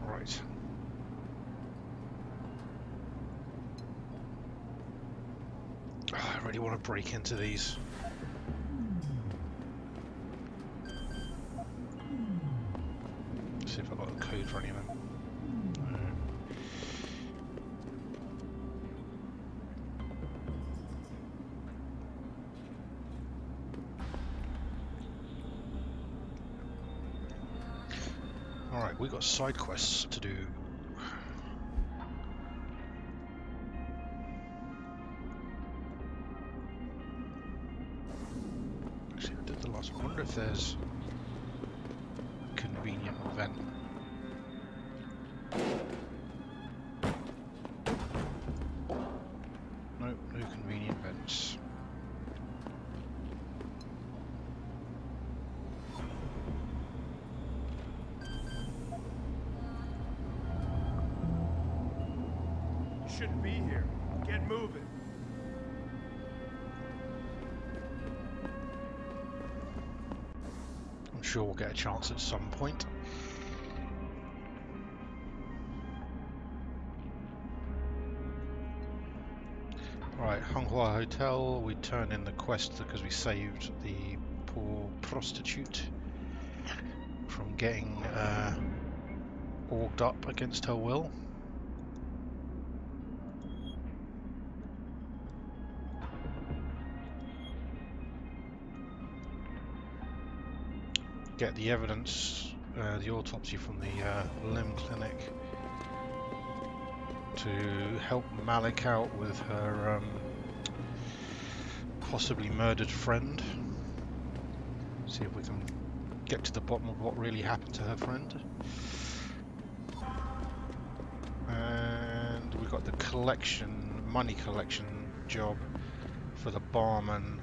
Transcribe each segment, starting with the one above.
Right. I really want to break into these. See if I've got a code for any of them. Alright, we've got side quests to do. Actually, I did the last one. I wonder if there's a convenient event. Nope, no convenient events. Shouldn't be here. Get moving. I'm sure we'll get a chance at some point. Right, Honghua Hotel. We turn in the quest because we saved the poor prostitute from getting orged up against her will. Get the evidence, the autopsy from the limb clinic to help Malik out with her possibly murdered friend. See if we can get to the bottom of what really happened to her friend. And we got the collection, money collection job for the barman.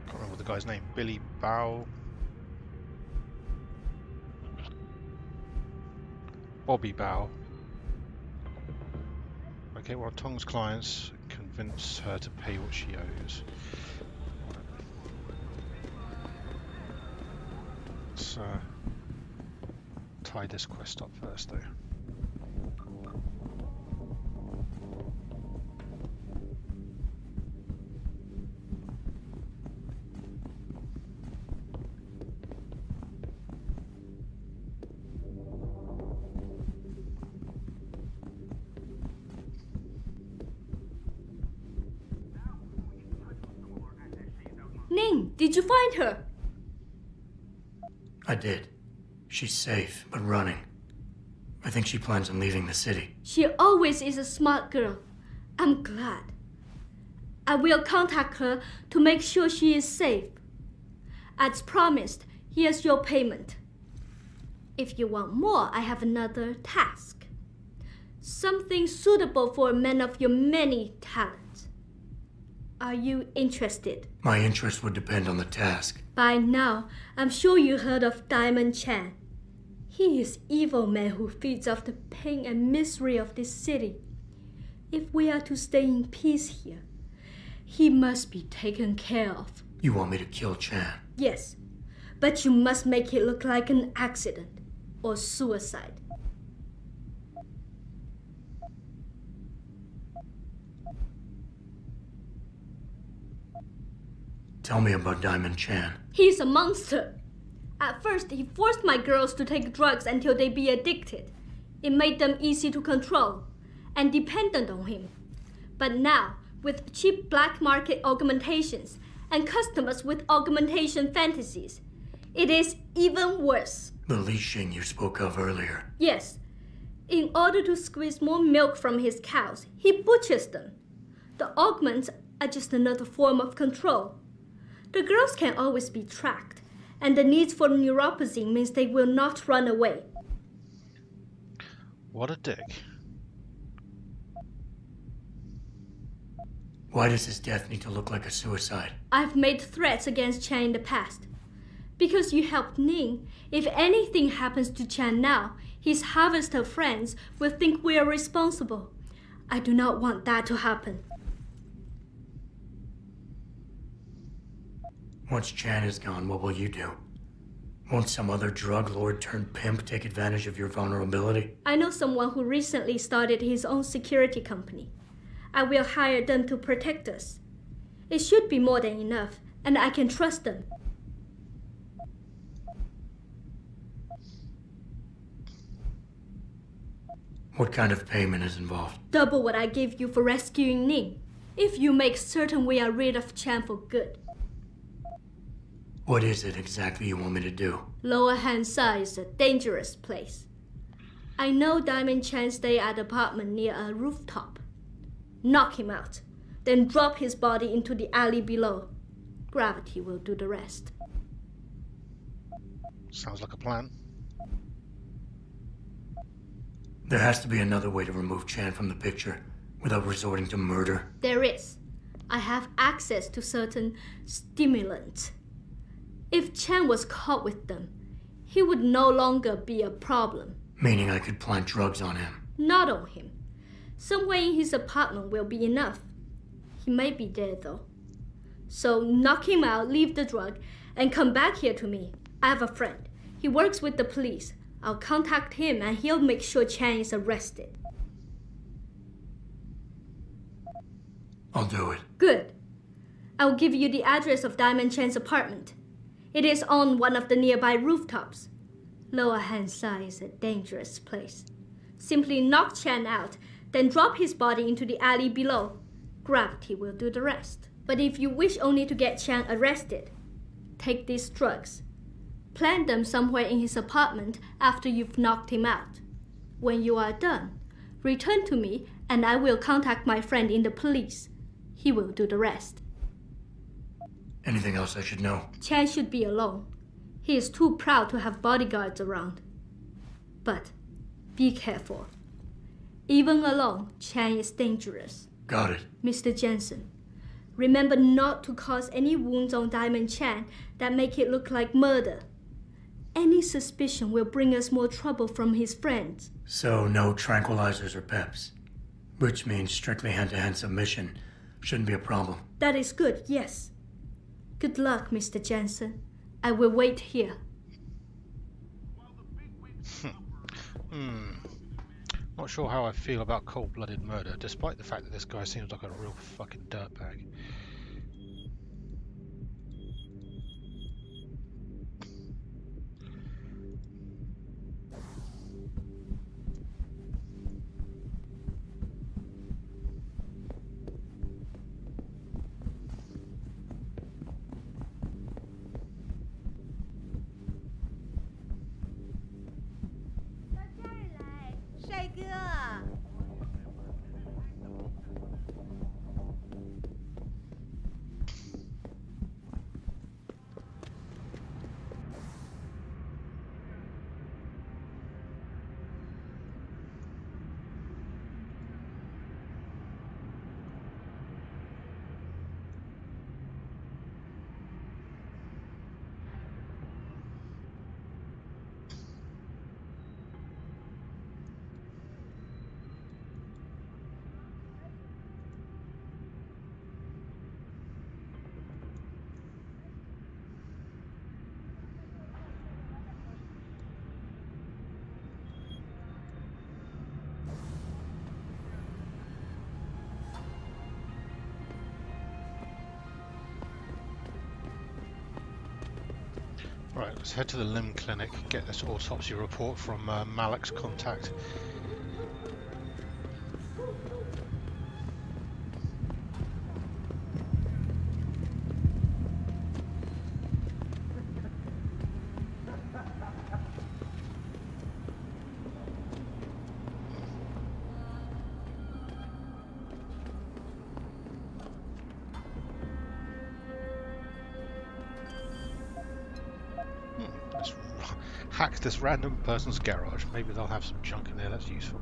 Can't remember the guy's name. Billy Bao. Bobby Bao. Okay, well, Tong's clients convince her to pay what she owes. Let's tie this quest up first, though. Ning, did you find her? I did. She's safe, but running. I think she plans on leaving the city. She always is a smart girl. I'm glad. I will contact her to make sure she is safe. As promised, here's your payment. If you want more, I have another task. Something suitable for a man of your many talents. Are you interested? My interest would depend on the task. By now, I'm sure you heard of Diamond Chan. He is evil man who feeds off the pain and misery of this city. If we are to stay in peace here, he must be taken care of. You want me to kill Chan? Yes, but you must make it look like an accident or suicide. Tell me about Diamond Chan. He's a monster. At first, he forced my girls to take drugs until they be addicted. It made them easy to control and dependent on him. But now, with cheap black market augmentations and customers with augmentation fantasies, It is even worse. The leashing you spoke of earlier. Yes. In order to squeeze more milk from his cows, he butchers them. The augments are just another form of control. The girls can always be tracked, and the need for neuropathy means they will not run away. What a dick. Why does his death need to look like a suicide? I've made threats against Chan in the past. Because you helped Ning, if anything happens to Chan now, his harvester friends will think we are responsible. I do not want that to happen. Once Chan is gone, what will you do? Won't some other drug lord turned pimp take advantage of your vulnerability? I know someone who recently started his own security company. I will hire them to protect us. It should be more than enough, and I can trust them. What kind of payment is involved? Double what I gave you for rescuing Ning, if you make certain we are rid of Chan for good. What is it exactly you want me to do? Lower Hansa is a dangerous place. I know Diamond Chan stay at an apartment near a rooftop. Knock him out, then drop his body into the alley below. Gravity will do the rest. Sounds like a plan. There has to be another way to remove Chan from the picture without resorting to murder. There is. I have access to certain stimulants. If Chan was caught with them, he would no longer be a problem. Meaning I could plant drugs on him. Not on him. Somewhere in his apartment will be enough. He may be dead though. So knock him out, leave the drug, and come back here to me. I have a friend. He works with the police. I'll contact him and he'll make sure Chan is arrested. I'll do it. Good. I'll give you the address of Diamond Chan's apartment. It is on one of the nearby rooftops. Lower Hansa is a dangerous place. Simply knock Chan out, then drop his body into the alley below. Gravity will do the rest. But if you wish only to get Chan arrested, take these drugs. Plant them somewhere in his apartment after you've knocked him out. When you are done, return to me and I will contact my friend in the police. He will do the rest. Anything else I should know? Chan should be alone. He is too proud to have bodyguards around. But be careful. Even alone, Chan is dangerous. Got it. Mr. Jensen, remember not to cause any wounds on Diamond Chan that make it look like murder. Any suspicion will bring us more trouble from his friends. So no tranquilizers or peps. Which means strictly hand-to-hand submission shouldn't be a problem. That is good, yes. Good luck, Mr. Jensen. I will wait here. Not sure how I feel about cold-blooded murder, despite the fact that this guy seems like a real fucking dirtbag. Right, let's head to the limb clinic, get this autopsy report from Malik's contact. hack this random person's garage. Maybe they'll have some junk in there that's useful.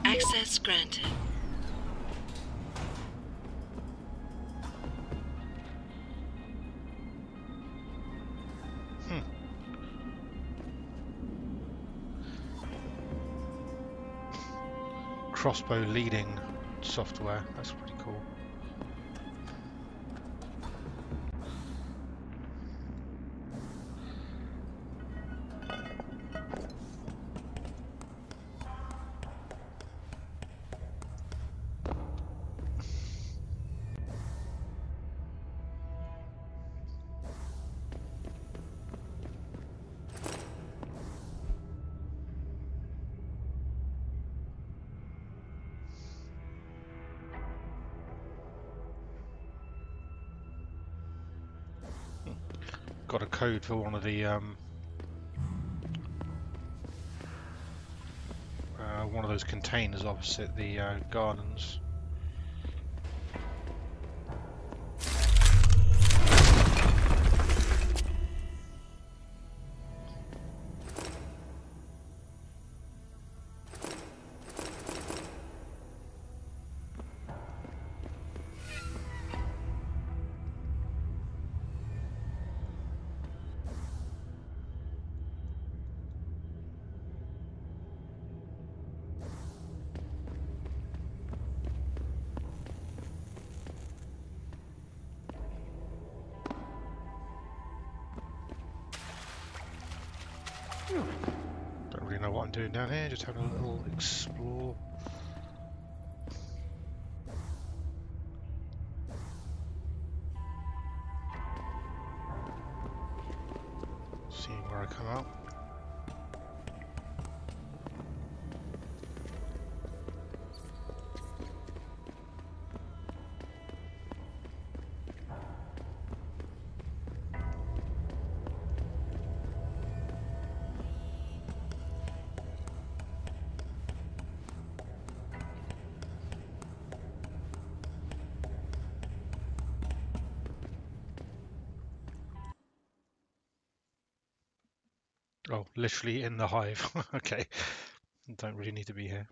Access granted. Crossbow leading software. That's pretty cool. Got a code for one of the one of those containers opposite the gardens. Don't really know what I'm doing down here, just having a little explore. Seeing where I come out. Oh, literally in the hive. Okay, don't really need to be here.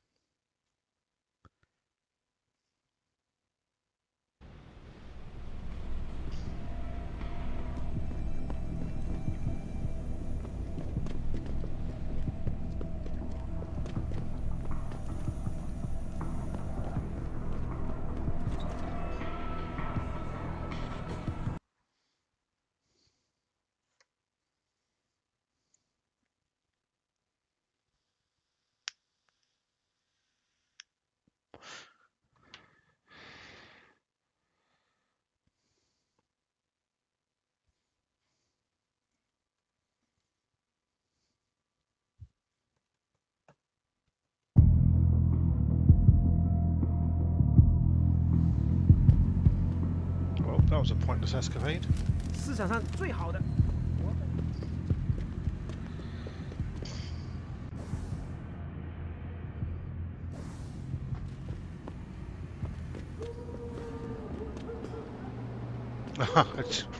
Well, that was a pointless escapade. 市场上最好的。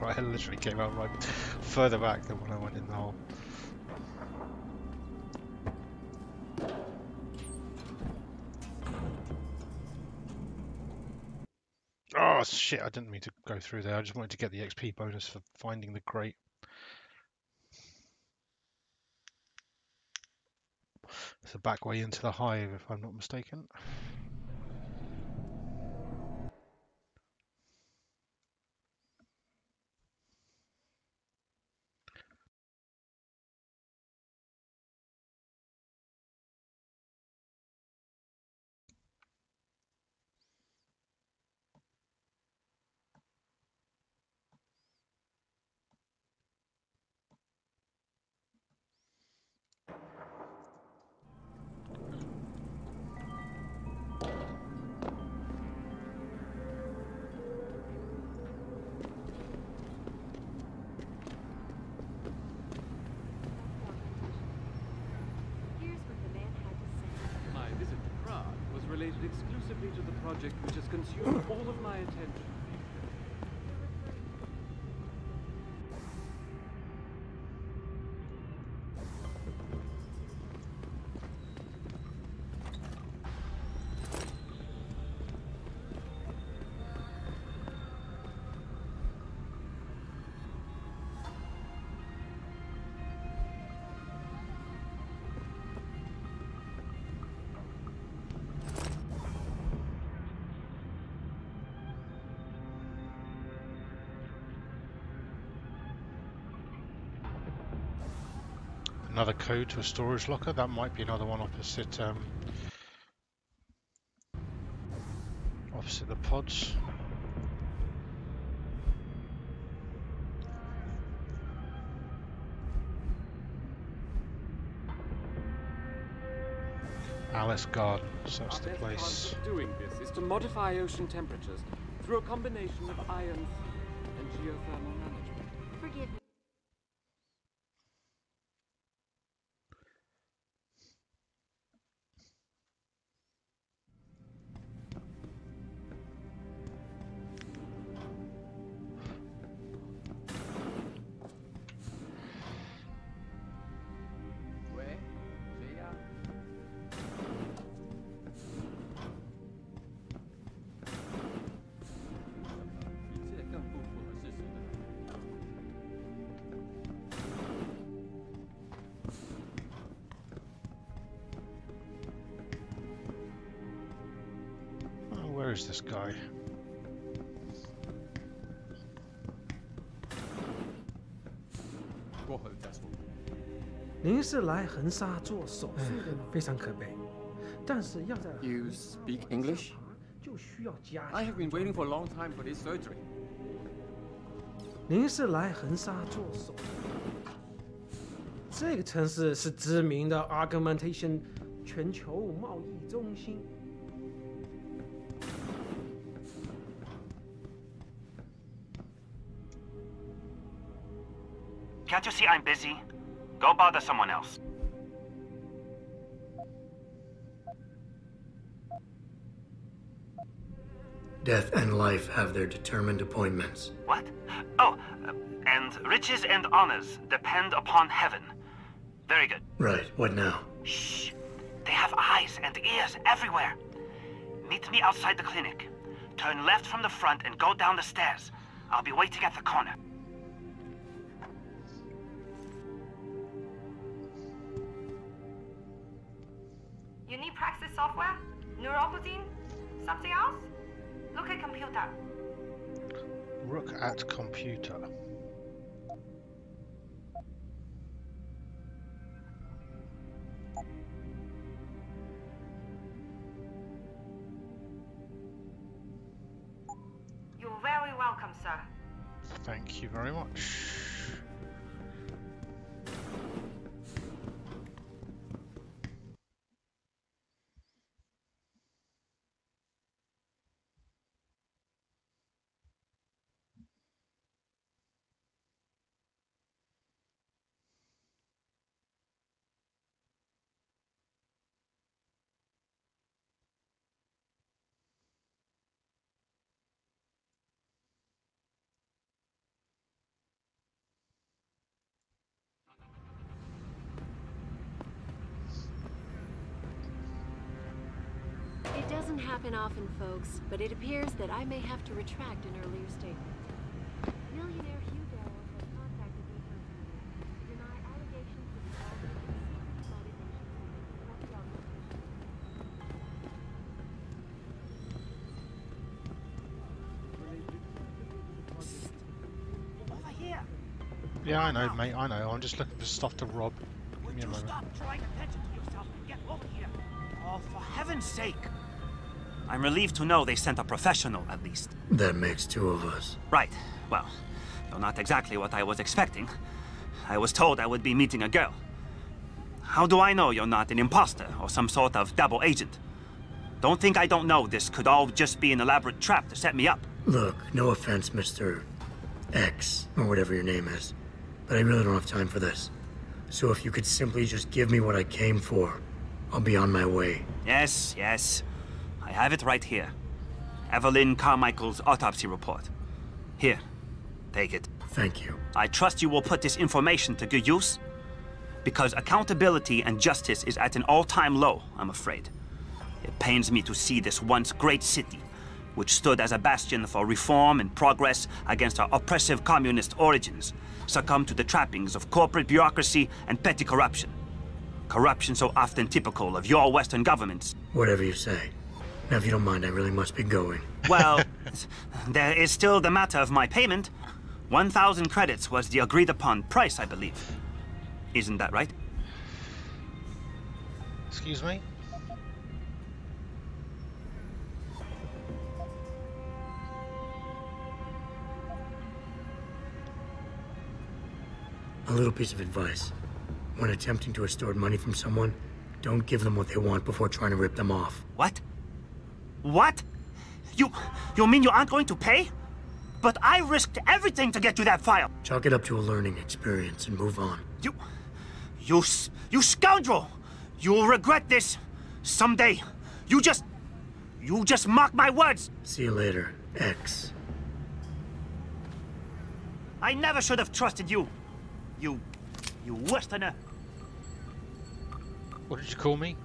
I literally came out right further back than when I went in the hole. Oh shit, I didn't mean to go through there. I just wanted to get the XP bonus for finding the crate. It's the back way into the hive, if I'm not mistaken. exclusively to the project which has consumed all of my attention. Another code to a storage locker. That might be another one opposite opposite the pods. Alice Garden, so that's the place. Our best chance of doing this is to modify ocean temperatures through a combination of ions and geothermal management. Forgive me. Where is this guy? 您是来横沙做手术的吗？非常可悲，但是要在 You speak English? 就需要加 I have been waiting for a long time for this surgery. 您是来横沙做手术？这个城市是知名的 Augmentation 全球贸易中心。 Can't you see I'm busy? Go bother someone else. Death and life have their determined appointments. What? Oh, and riches and honors depend upon heaven. Very good. Right, what now? Shh. They have eyes and ears everywhere. Meet me outside the clinic. Turn left from the front and go down the stairs. I'll be waiting at the corner. You need practice software? Neuroblazine? Something else? Look at computer. Look at computer. You're very welcome, sir. Thank you very much. It doesn't happen often, folks, but it appears that I may have to retract an earlier statement. Millionaire Hugo has contacted me personally to deny allegations of involvement in secret motivations. Over here. Yeah, I know, mate. I know. I'm just looking for stuff to rob. Give me a Would you moment. stop drawing attention to yourself and get over here? Oh, for heaven's sake. I'm relieved to know they sent a professional, at least. That makes two of us. Right. Well, though not exactly what I was expecting. I was told I would be meeting a girl. How do I know you're not an imposter or some sort of double agent? Don't think I don't know this could all just be an elaborate trap to set me up. Look, no offense, Mr. X, or whatever your name is, but I really don't have time for this. So if you could simply just give me what I came for, I'll be on my way. Yes, yes. I have it right here. Evelyn Carmichael's autopsy report. Here, take it. Thank you. I trust you will put this information to good use, because accountability and justice is at an all-time low, I'm afraid. It pains me to see this once great city, which stood as a bastion for reform and progress against our oppressive communist origins, succumb to the trappings of corporate bureaucracy and petty corruption. Corruption so often typical of your Western governments. Whatever you say. Now, if you don't mind, I really must be going. Well, there is still the matter of my payment. 1,000 credits was the agreed-upon price, I believe. Isn't that right? Excuse me? A little piece of advice. When attempting to extort money from someone, don't give them what they want before trying to rip them off. What? What? You mean you aren't going to pay? But I risked everything to get you that file. Chalk it up to a learning experience and move on. You scoundrel! You'll regret this someday. You just mock my words. See you later, X. I never should have trusted you. You Westerner. What did you call me?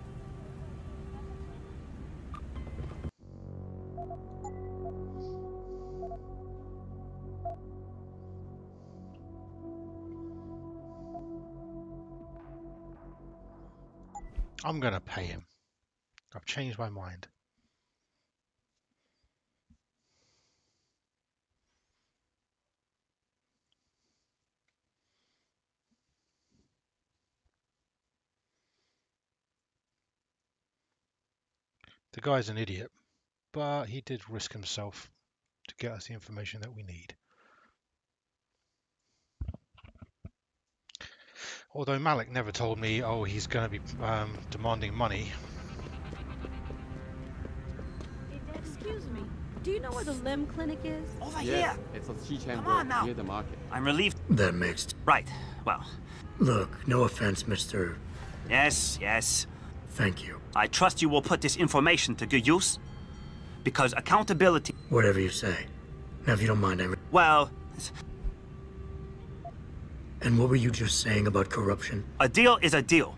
I'm gonna pay him. I've changed my mind. The guy's an idiot, but he did risk himself to get us the information that we need. Although Malik never told me, oh, he's going to be demanding money. Excuse me, do you know where the limb clinic is? Over Yes, here. it's on Xichan Come Road, on now. near the market. I'm relieved. That makes... Right. Well. Look, no offense, Mr. Yes. Thank you. I trust you will put this information to good use, because accountability... Whatever you say. Now, if you don't mind, Well... And what were you just saying about corruption? A deal is a deal.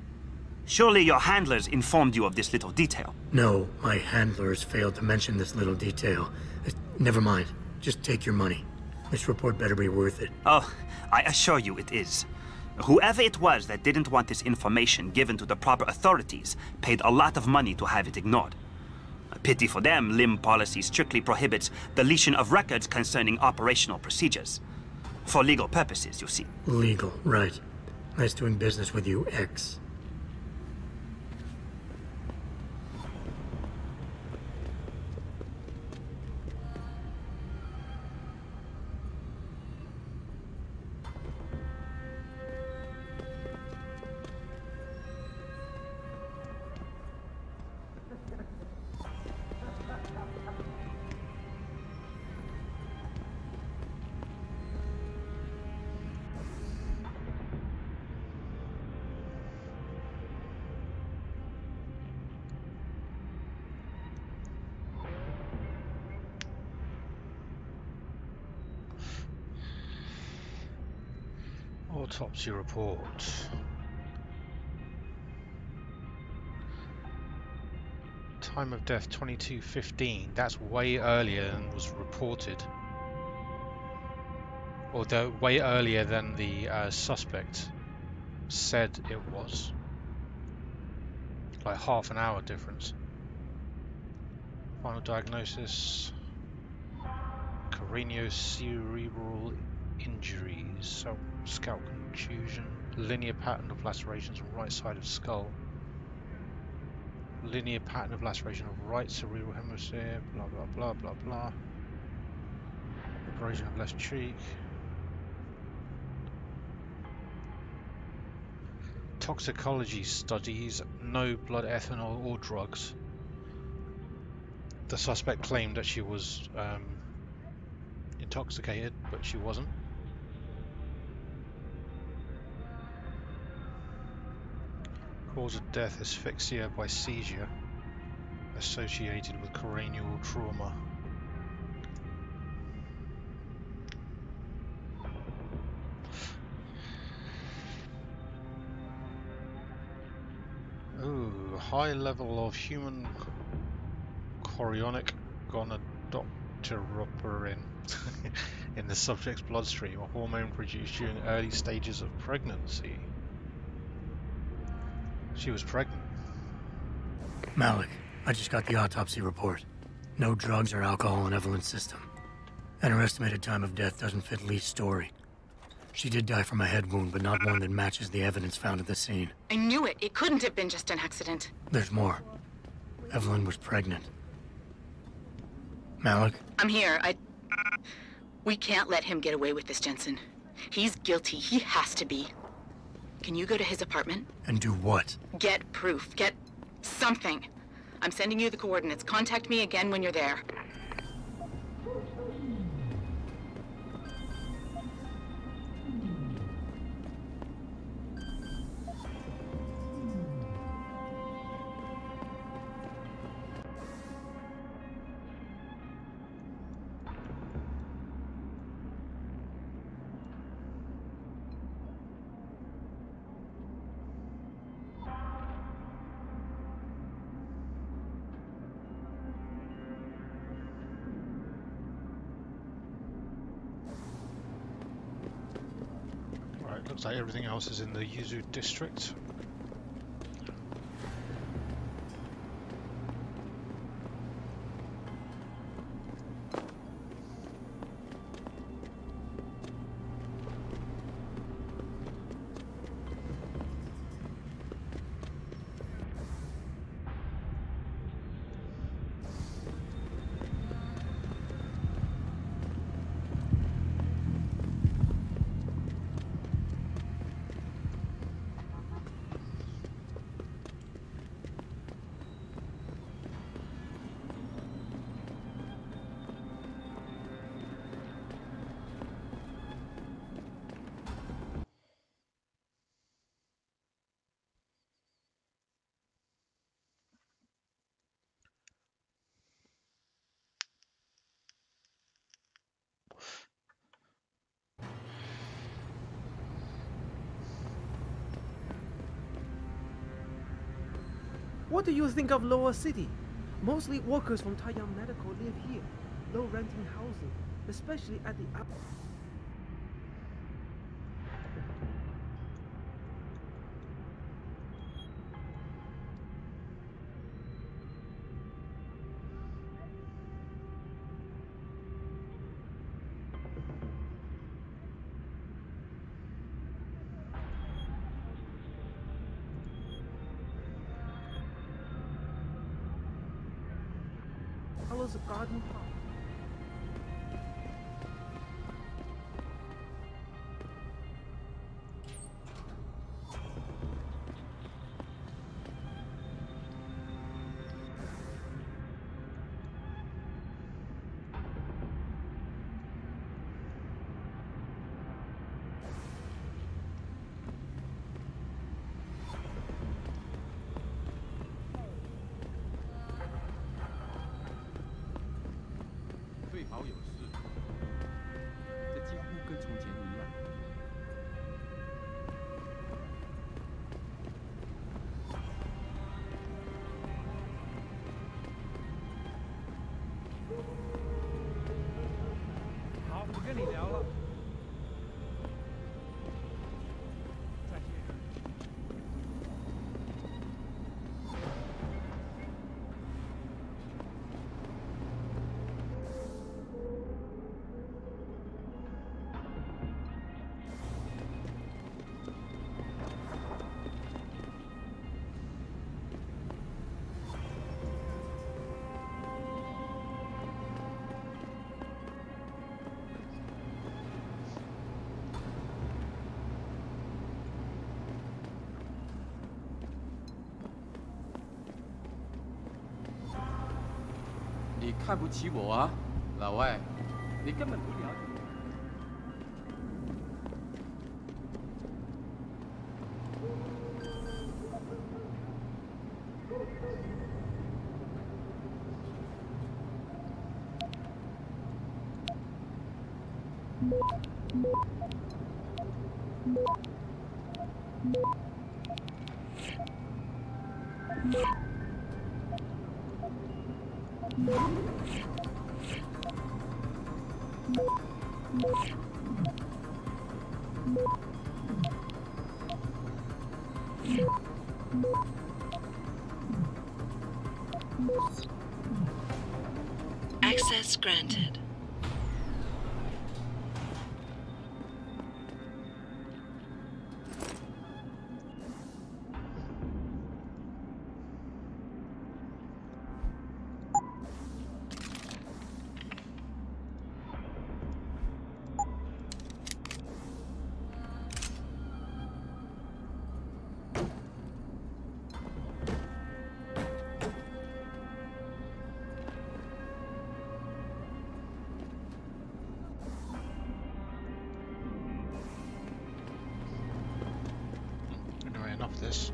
Surely your handlers informed you of this little detail. No, my handlers failed to mention this little detail. Never mind. Just take your money. This report better be worth it. Oh, I assure you it is. Whoever it was that didn't want this information given to the proper authorities paid a lot of money to have it ignored. A pity for them, limb policy strictly prohibits deletion of records concerning operational procedures. For legal purposes, you see. Legal, right. Nice doing business with you, X. Autopsy report. Time of death 22:15. That's way earlier than was reported. Although way earlier than the suspect said it was. Like half an hour difference. Final diagnosis. Craniocerebral injuries. So scalp contusion. Linear pattern of lacerations on right side of skull. Linear pattern of laceration of right cerebral hemisphere. Blah blah blah blah blah. Abrasion of left cheek. Toxicology studies, no blood ethanol or drugs. The suspect claimed that she was intoxicated, but she wasn't. Cause of death, asphyxia by seizure. associated with cranial trauma. Ooh, high level of human chorionic gonadotropin in the subject's bloodstream, a hormone produced during early stages of pregnancy. She was pregnant. Malik, I just got the autopsy report. No drugs or alcohol in Evelyn's system. And her estimated time of death doesn't fit Lee's story. She did die from a head wound, but not one that matches the evidence found at the scene. I knew it. It couldn't have been just an accident. There's more. Evelyn was pregnant. Malik? I'm here. We can't let him get away with this, Jensen. He's guilty. He has to be. Can you go to his apartment? And do what? Get proof. Get something. I'm sending you the coordinates. Contact me again when you're there. Looks like everything else is in the Yuzu district. What do you think of Lower City? Mostly workers from Taiyang Medical live here. Low renting housing, especially at the up. Follows a garden path.你看不起我啊，老外，你根本不了解。Access granted. Anyway, enough of this.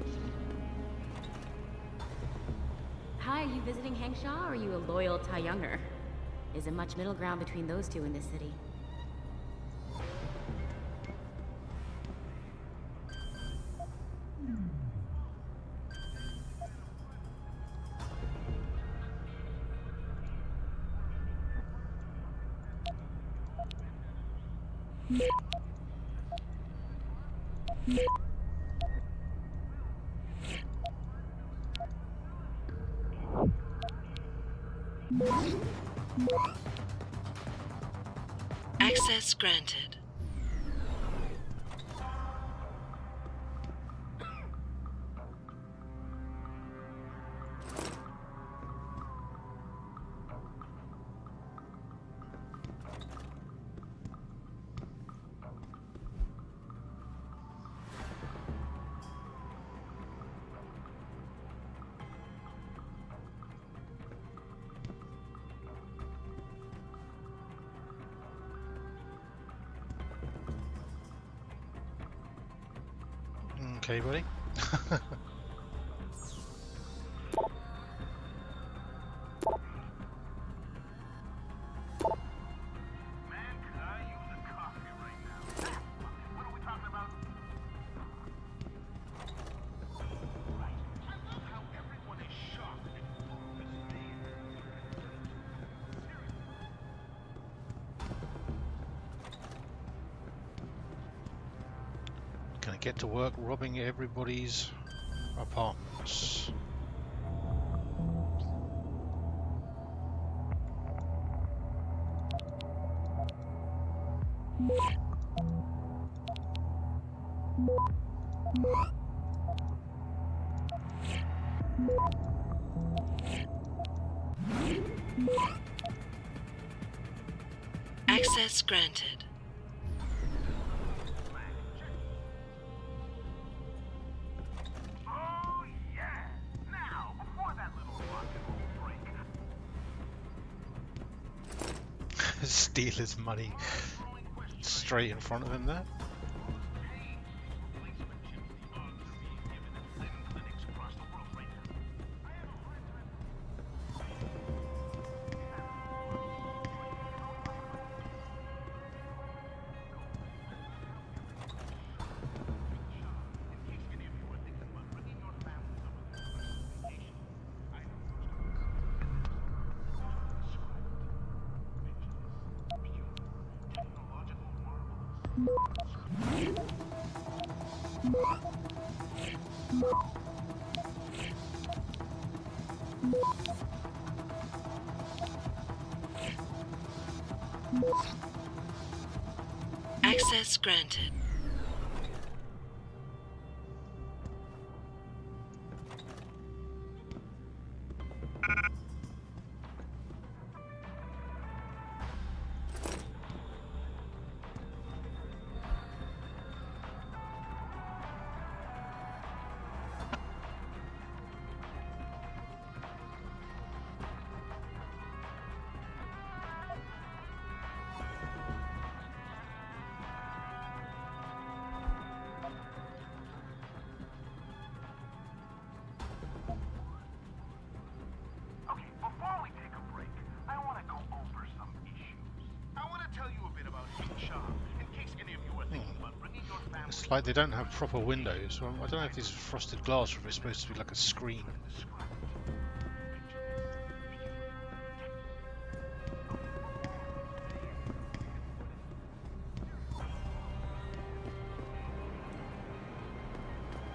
Hi, are you visiting Hangshaw or are you a loyal Tai Younger? Isn't much middle ground between those two in this city. Access granted. Okay, buddy. Gonna get to work robbing everybody's apartments. Access granted. Steal his money straight in front of him there. Access granted. It's like they don't have proper windows. Well, I don't know if this is frosted glass or if it's supposed to be like a screen.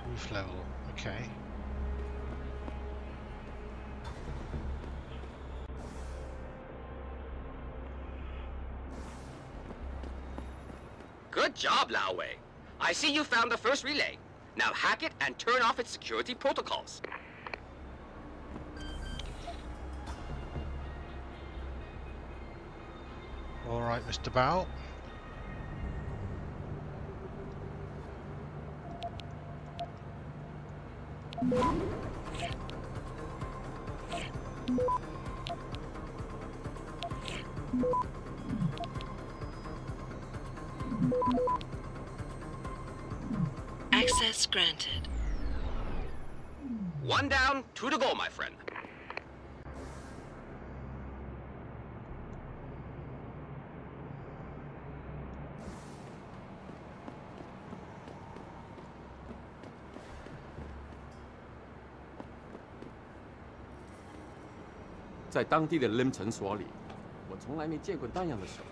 Roof level, okay. Good job, Lao Wei. I see you found the first relay. Now hack it and turn off its security protocols. All right, Mr. Bao. Access granted. 1 down, 2 to go, my friend.在当地的 LIM 诊所里，我从来没见过那样的手，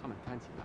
他们看起来。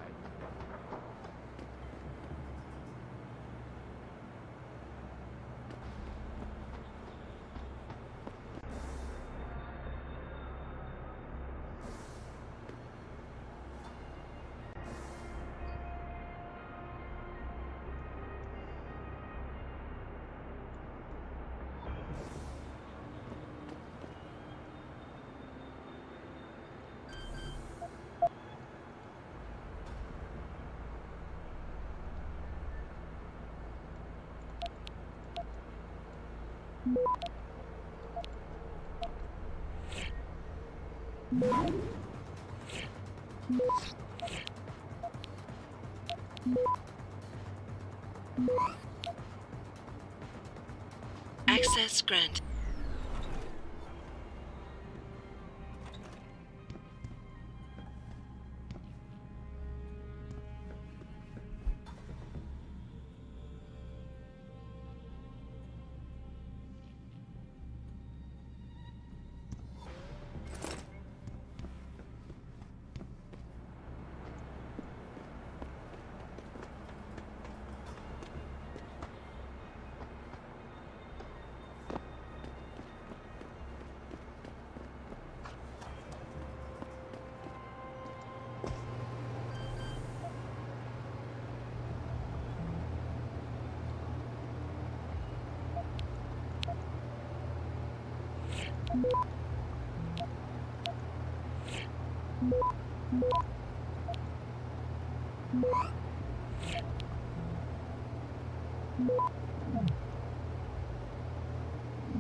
Access granted.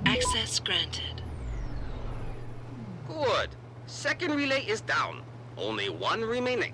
Access granted. Good. Second relay is down. Only 1 remaining.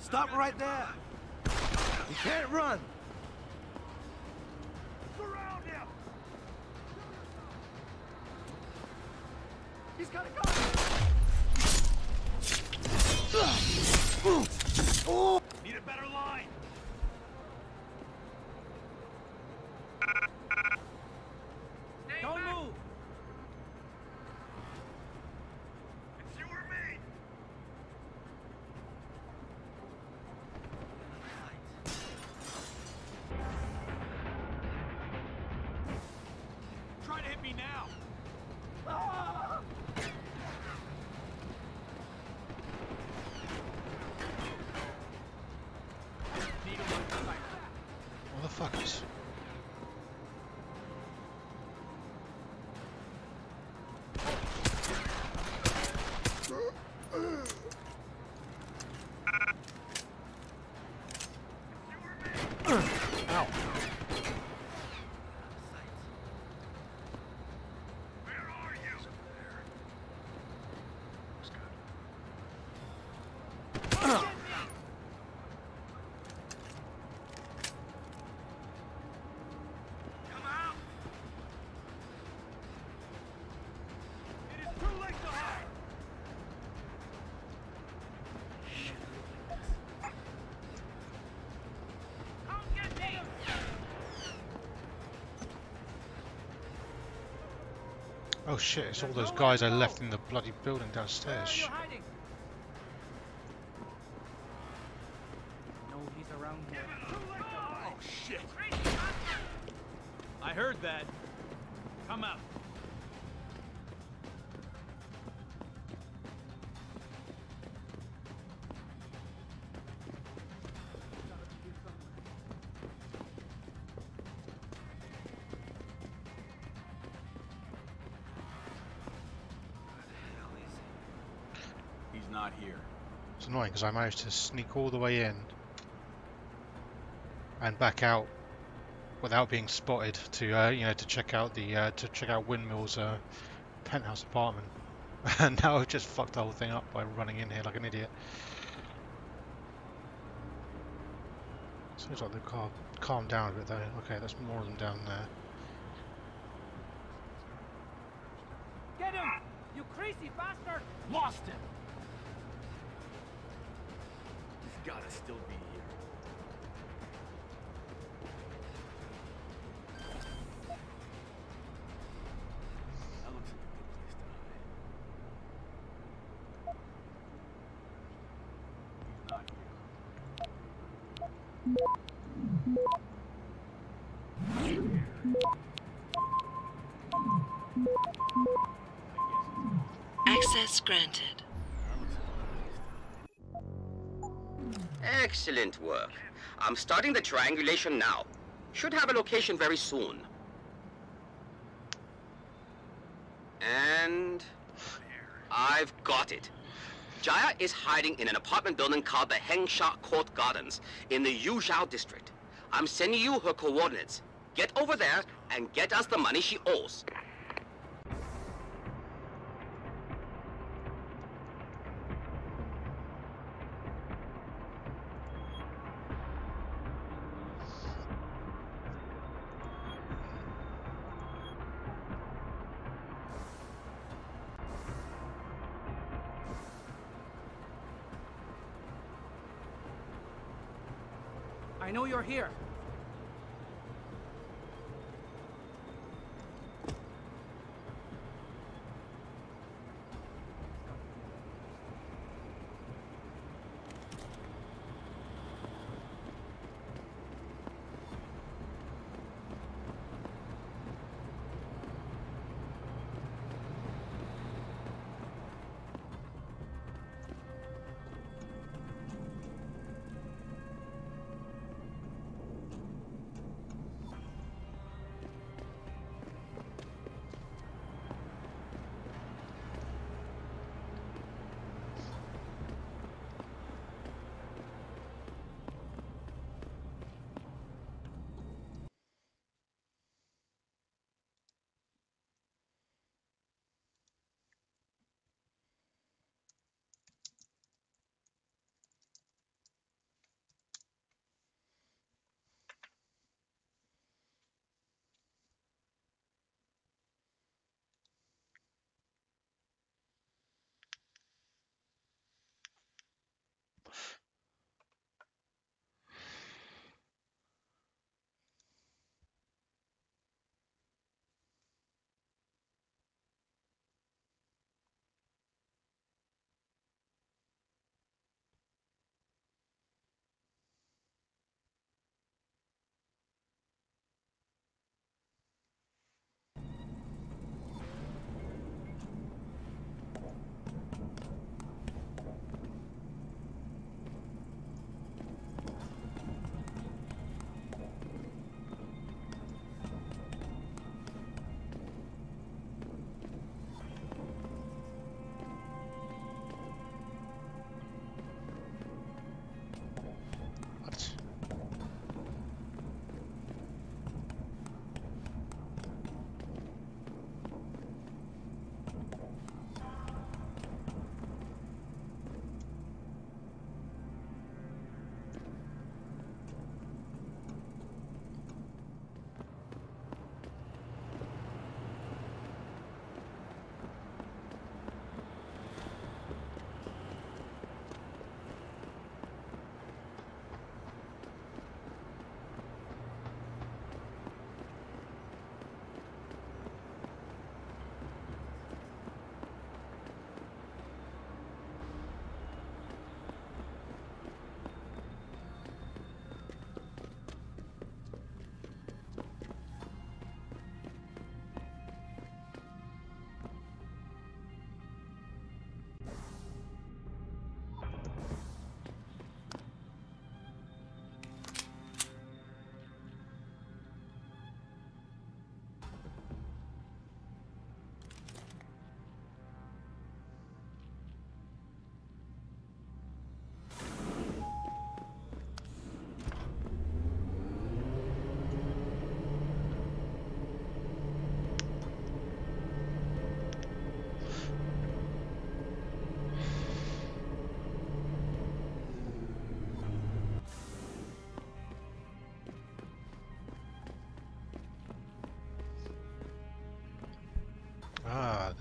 Stop right there! You can't run! Surround him! He's got a gun! Need a better line! Don't move! It's you or me! Try to hit me now! Ah! motherfuckers. Ow. Oh shit, it's all those guys I left in the bloody building downstairs. Shit. No, he's around here. Oh shit! I heard that. Come out. Not here. It's annoying because I managed to sneak all the way in and back out without being spotted to you know, to check out the Windmill's penthouse apartment, and now I've just fucked the whole thing up by running in here like an idiot. Seems like they've calmed down a bit though. Okay, there's more of them down there. Get him! You crazy bastard! Lost him! He's gotta still be here. That looks like a good place to hide. He's not here. Access granted. Excellent work. I'm starting the triangulation now. Should have a location very soon. And I've got it. Jaya is hiding in an apartment building called the Hengsha Court Gardens in the Yuzhou district. I'm sending you her coordinates. Get over there and get us the money she owes. I know you're here.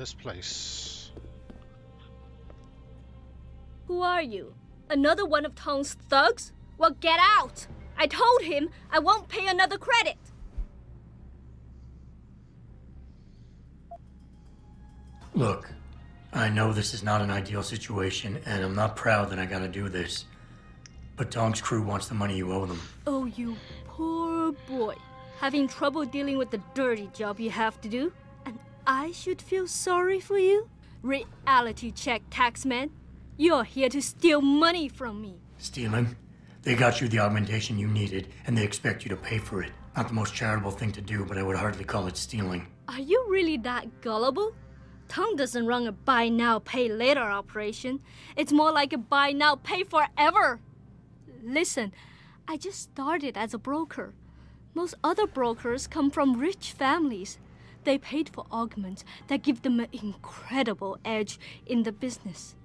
this place. Who are you? Another one of Tong's thugs? Well, get out! I told him I won't pay another credit. Look, I know this is not an ideal situation, and I'm not proud that I gotta do this. But Tong's crew wants the money you owe them. Oh, you poor boy. Having trouble dealing with the dirty job you have to do? And I should feel sorry for you? Reality check, taxman. You're here to steal money from me. Stealing? They got you the augmentation you needed, and they expect you to pay for it. Not the most charitable thing to do, but I would hardly call it stealing. Are you really that gullible? Tong doesn't run a buy now, pay later operation. It's more like a buy now, pay forever. Listen, I just started as a broker. Most other brokers come from rich families. They paid for augments that give them an incredible edge in the business.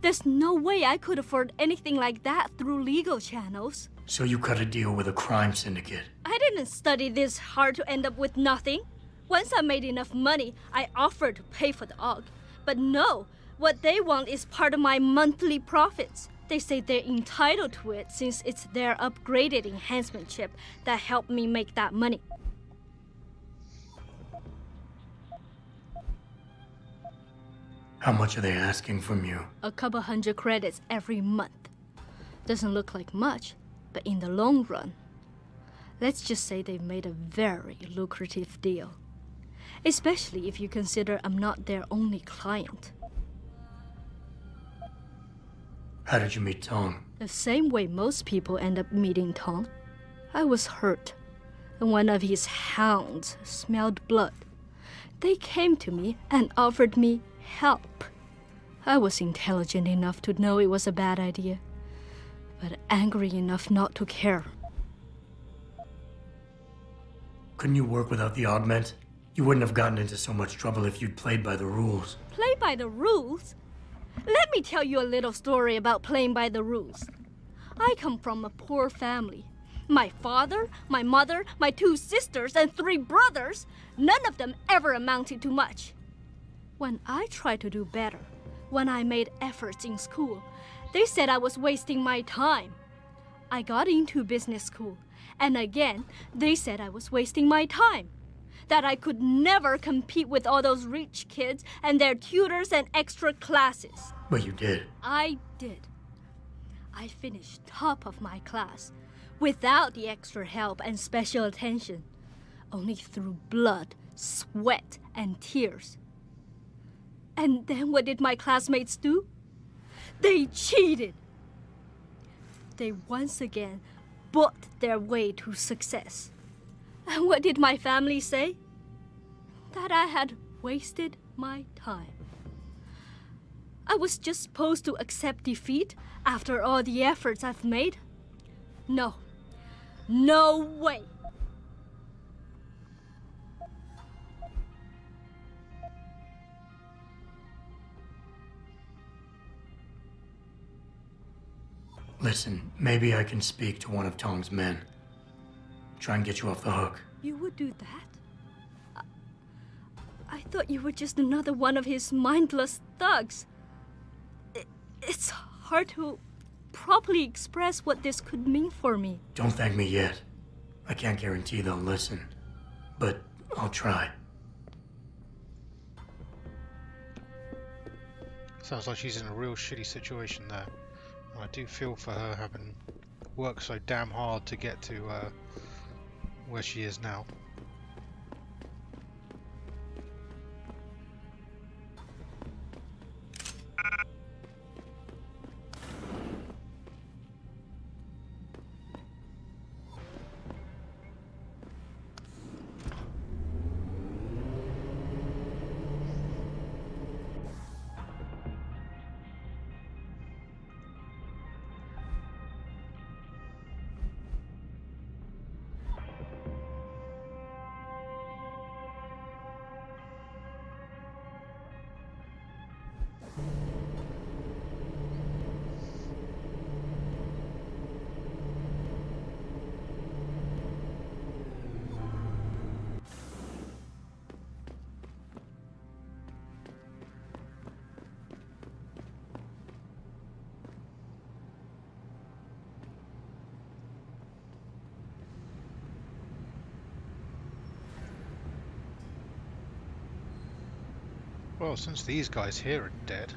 There's no way I could afford anything like that through legal channels. So you cut a deal with a crime syndicate? I didn't study this hard to end up with nothing. Once I made enough money, I offered to pay for the aug. But no, what they want is part of my monthly profits. They say they're entitled to it since it's their upgraded enhancement chip that helped me make that money. How much are they asking from you? A couple hundred credits every month. Doesn't look like much, but in the long run, let's just say they've made a very lucrative deal. Especially if you consider I'm not their only client. How did you meet Tong? The same way most people end up meeting Tong. I was hurt, and one of his hounds smelled blood. They came to me and offered me help. I was intelligent enough to know it was a bad idea, but angry enough not to care. Couldn't you work without the augment? You wouldn't have gotten into so much trouble if you'd played by the rules. Play by the rules? Let me tell you a little story about playing by the rules. I come from a poor family. My father, my mother, my 2 sisters, and 3 brothers, none of them ever amounted to much. When I tried to do better, when I made efforts in school, they said I was wasting my time. I got into business school, and again, they said I was wasting my time. That I could never compete with all those rich kids and their tutors and extra classes. But you did. I did. I finished top of my class, without the extra help and special attention, only through blood, sweat, and tears. And then what did my classmates do? They cheated. They once again bought their way to success. And what did my family say? That I had wasted my time. I was just supposed to accept defeat after all the efforts I've made? No. No way. Listen, maybe I can speak to one of Tong's men. Try and get you off the hook. You would do that? I thought you were just another one of his mindless thugs. It's hard to properly express what this could mean for me. Don't thank me yet. I can't guarantee they'll listen, but I'll try. Sounds like she's in a real shitty situation there. I do feel for her having worked so damn hard to get to where she is now. Well, since these guys here are dead.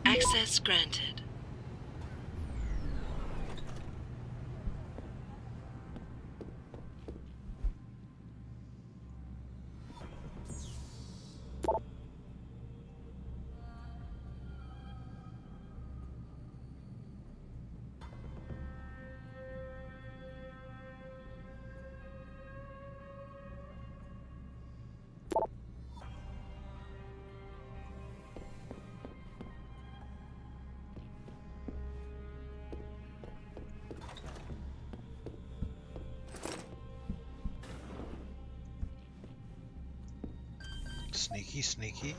Access granted. Sneaky, sneaky.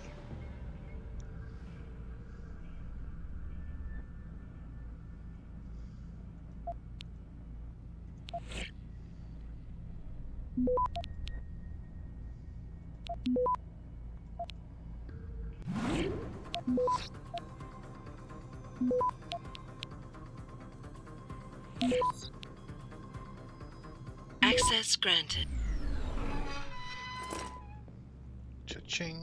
Access granted. Cha-ching.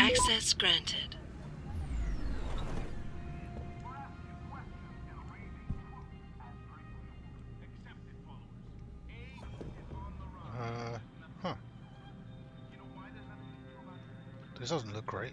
Access granted. Huh. This doesn't look great.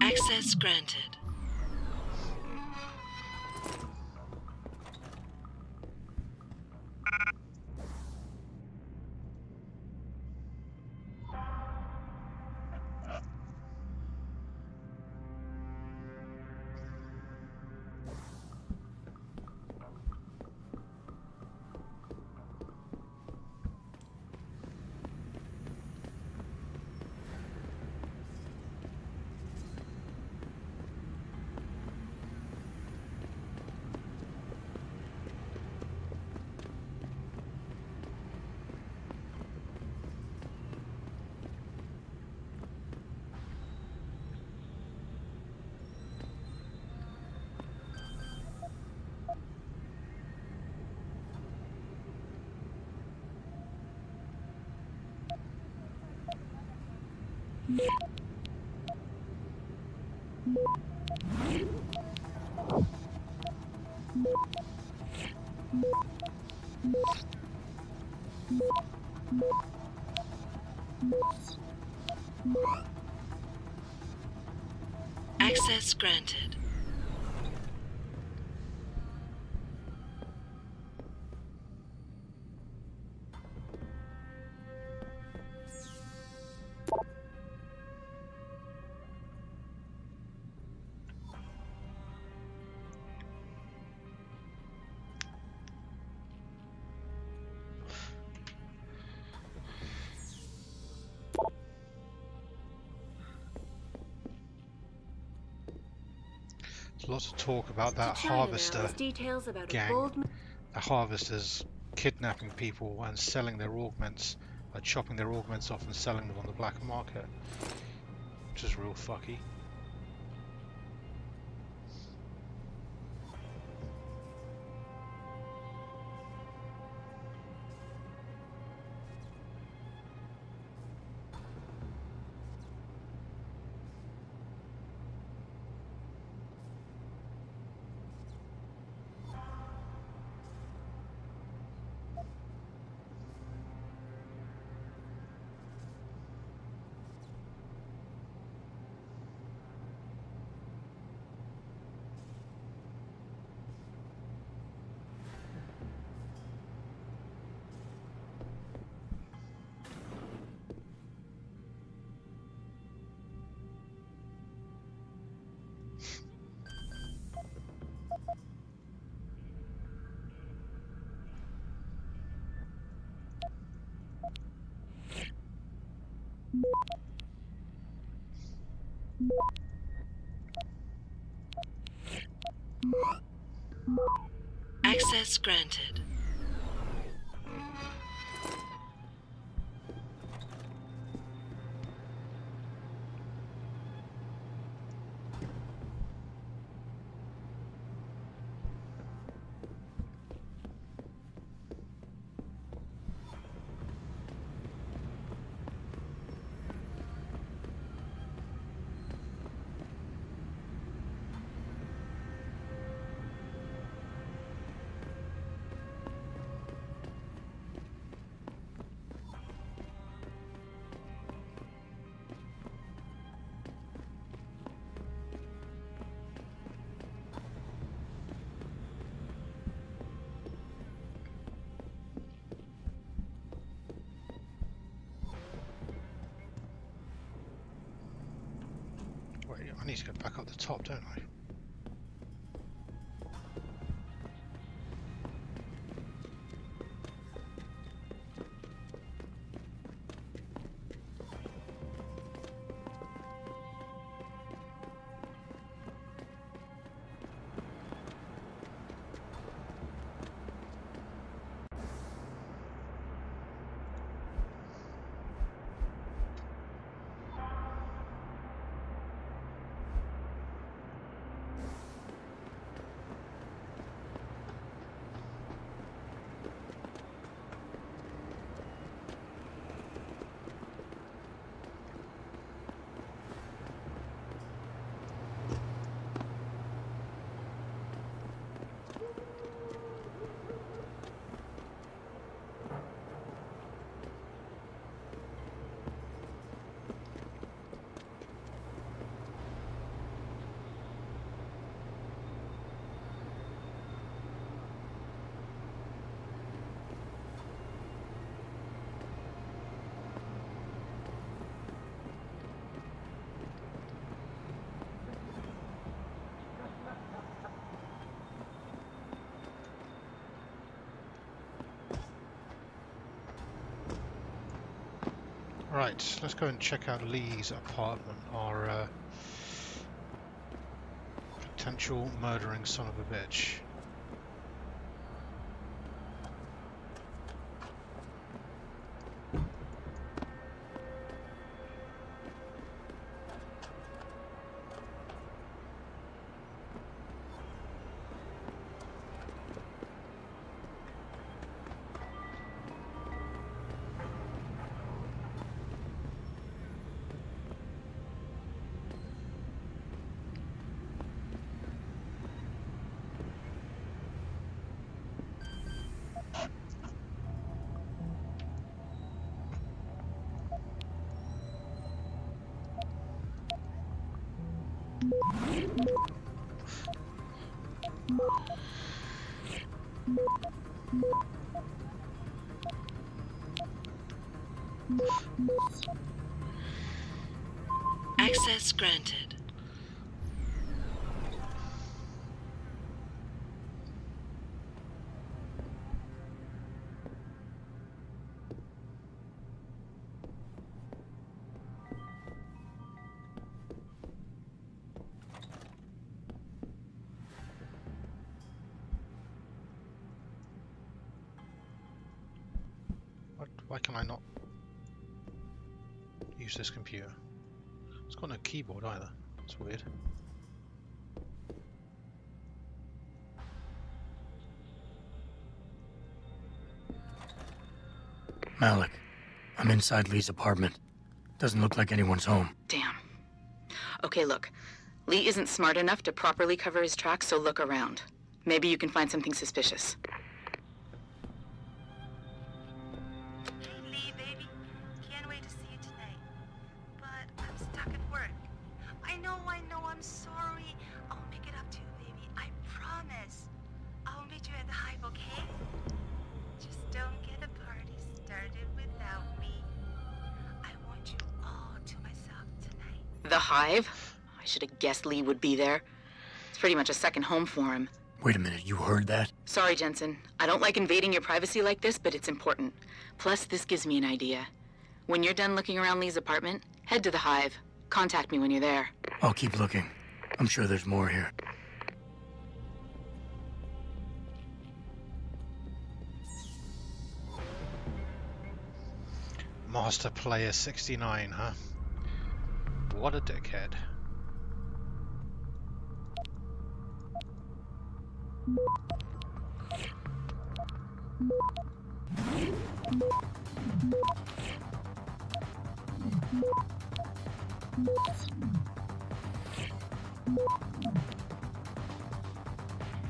Access granted. Access granted. There's lots of talk about that harvester gang. The harvesters kidnapping people and selling their augments, chopping their augments off and selling them on the black market, which is real fucky. Access granted. I need to go back up the top, don't I? Right, let's go and check out Lee's apartment, our potential murdering son of a bitch. Access granted. Why can I not use this computer? It's got no keyboard either. It's weird. Malik, I'm inside Lee's apartment. Doesn't look like anyone's home. Damn. Okay, look. Lee isn't smart enough to properly cover his tracks, so look around. Maybe you can find something suspicious. I'm sorry. I'll make it up to you, baby. I promise. I'll meet you at the Hive, okay? Just don't get the party started without me. I want you all to myself tonight. The Hive? I should have guessed Lee would be there. It's pretty much a second home for him. Wait a minute, you heard that? Sorry, Jensen. I don't like invading your privacy like this, but it's important. Plus, this gives me an idea. When you're done looking around Lee's apartment, head to the Hive. Contact me when you're there. I'll keep looking. I'm sure there's more here. Master Player 69, huh? What a dickhead.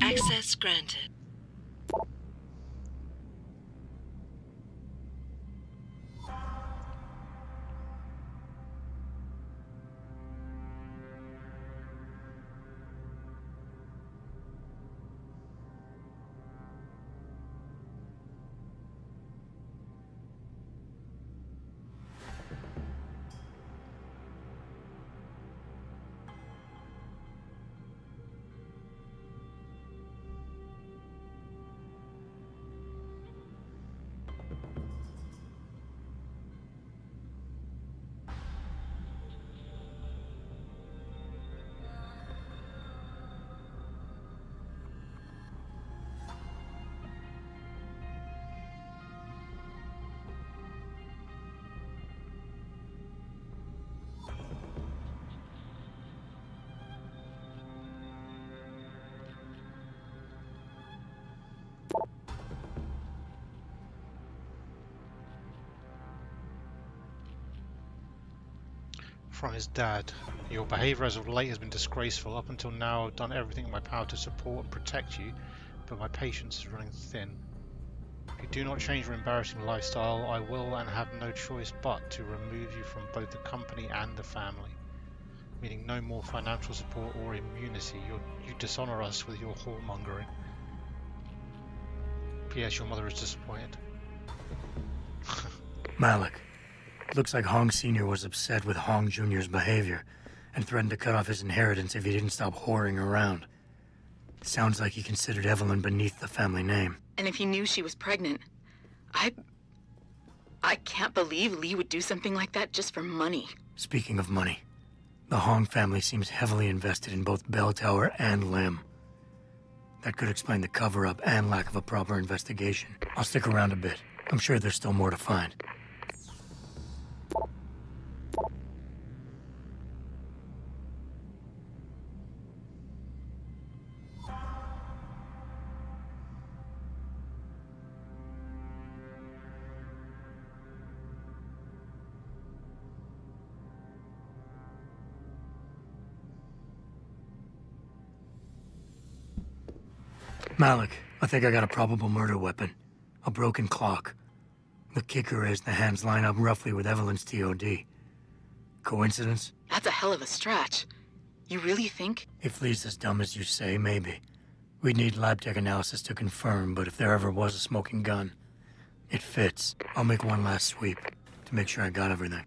Access granted. From his dad. Your behavior as of late has been disgraceful. Up until now, I've done everything in my power to support and protect you, but my patience is running thin. If you do not change your embarrassing lifestyle, I will and have no choice but to remove you from both the company and the family. Meaning no more financial support or immunity. You dishonor us with your whoremongering. P.S. Your mother is disappointed. Malik. Looks like Hong Sr. was upset with Hong Jr.'s behavior and threatened to cut off his inheritance if he didn't stop whoring around. Sounds like he considered Evelyn beneath the family name. And if he knew she was pregnant, I can't believe Lee would do something like that just for money. Speaking of money, the Hong family seems heavily invested in both Bell Tower and Lim. That could explain the cover-up and lack of a proper investigation. I'll stick around a bit. I'm sure there's still more to find. Malik, I think I got a probable murder weapon. A broken clock. The kicker is the hands line up roughly with Evelyn's TOD. Coincidence? That's a hell of a stretch. You really think? If Lee's as dumb as you say, maybe. We'd need lab tech analysis to confirm, but if there ever was a smoking gun, it fits. I'll make one last sweep to make sure I got everything.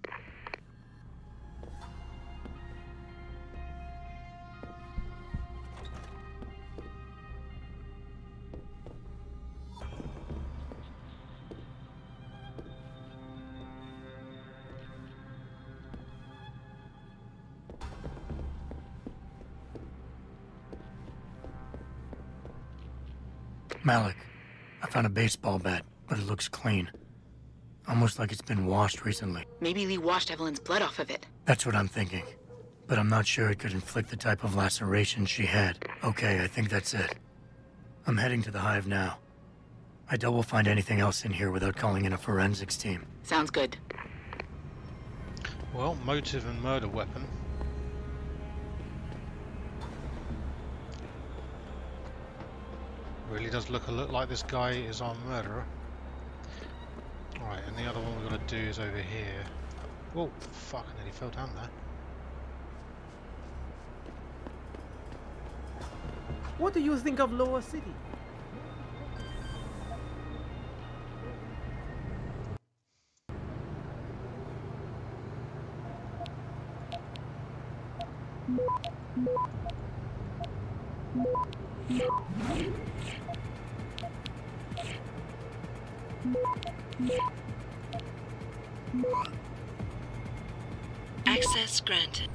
Malik, I found a baseball bat, but it looks clean. Almost like it's been washed recently. Maybe Lee washed Evelyn's blood off of it. That's what I'm thinking. But I'm not sure it could inflict the type of laceration she had. Okay, I think that's it. I'm heading to the Hive now. I doubt we'll find anything else in here without calling in a forensics team. Sounds good. Well, motive and murder weapon. Really does look like this guy is our murderer. Alright, and the other one we've got to do is over here. Whoa, fuck, I nearly fell down there. What do you think of Lower City? Access granted.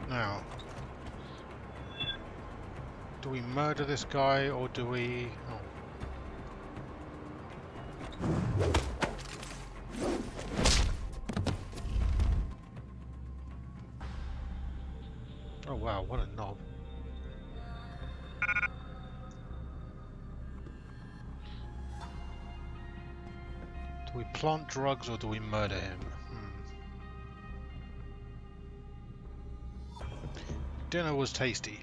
Now, do we murder this guy or do we... Oh wow, what a knob. Do we plant drugs or do we murder him? Dinner was tasty.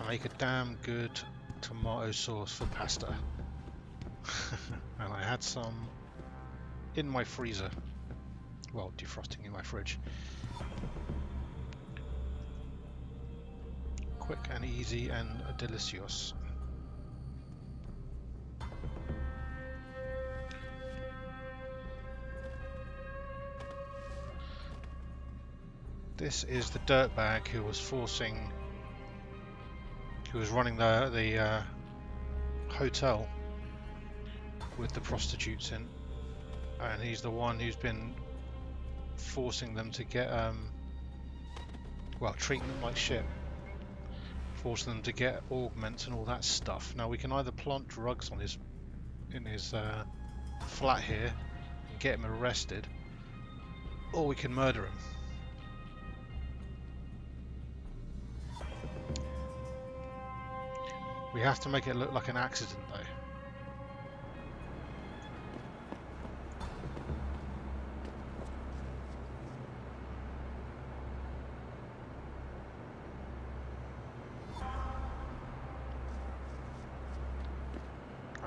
I make a damn good tomato sauce for pasta. And I had some in my freezer. Well, defrosting in my fridge. Quick and easy and delicious. This is the dirtbag who was running the hotel with the prostitutes in, and he's the one who's been forcing them to get well, treating them like shit, forcing them to get augments and all that stuff. Now we can either plant drugs on in his flat here and get him arrested, or we can murder him. We have to make it look like an accident though.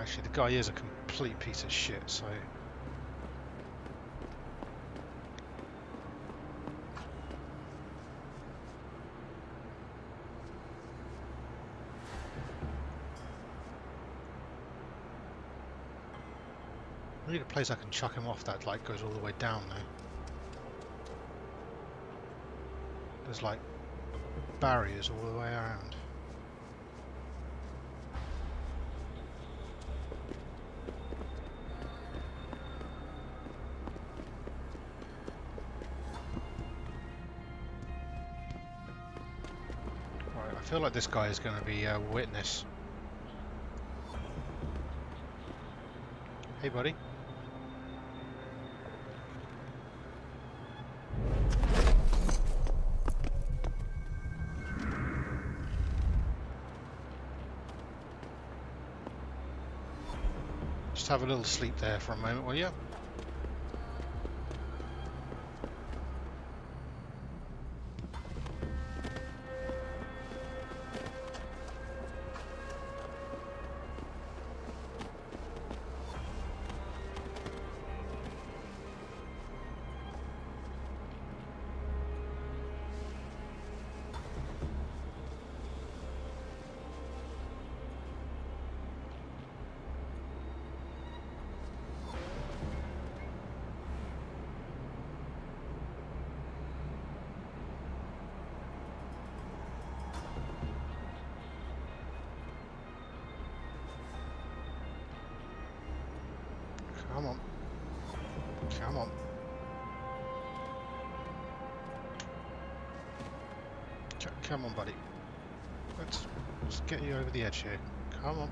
Actually, the guy is a complete piece of shit, so... I need a place I can chuck him off that like goes all the way down though. There's like barriers all the way around. Right, I feel like this guy is going to be a witness. Hey buddy. Have a little sleep there for a moment, will you? Come on. Come on. Come on, buddy. Let's get you over the edge here. Come on.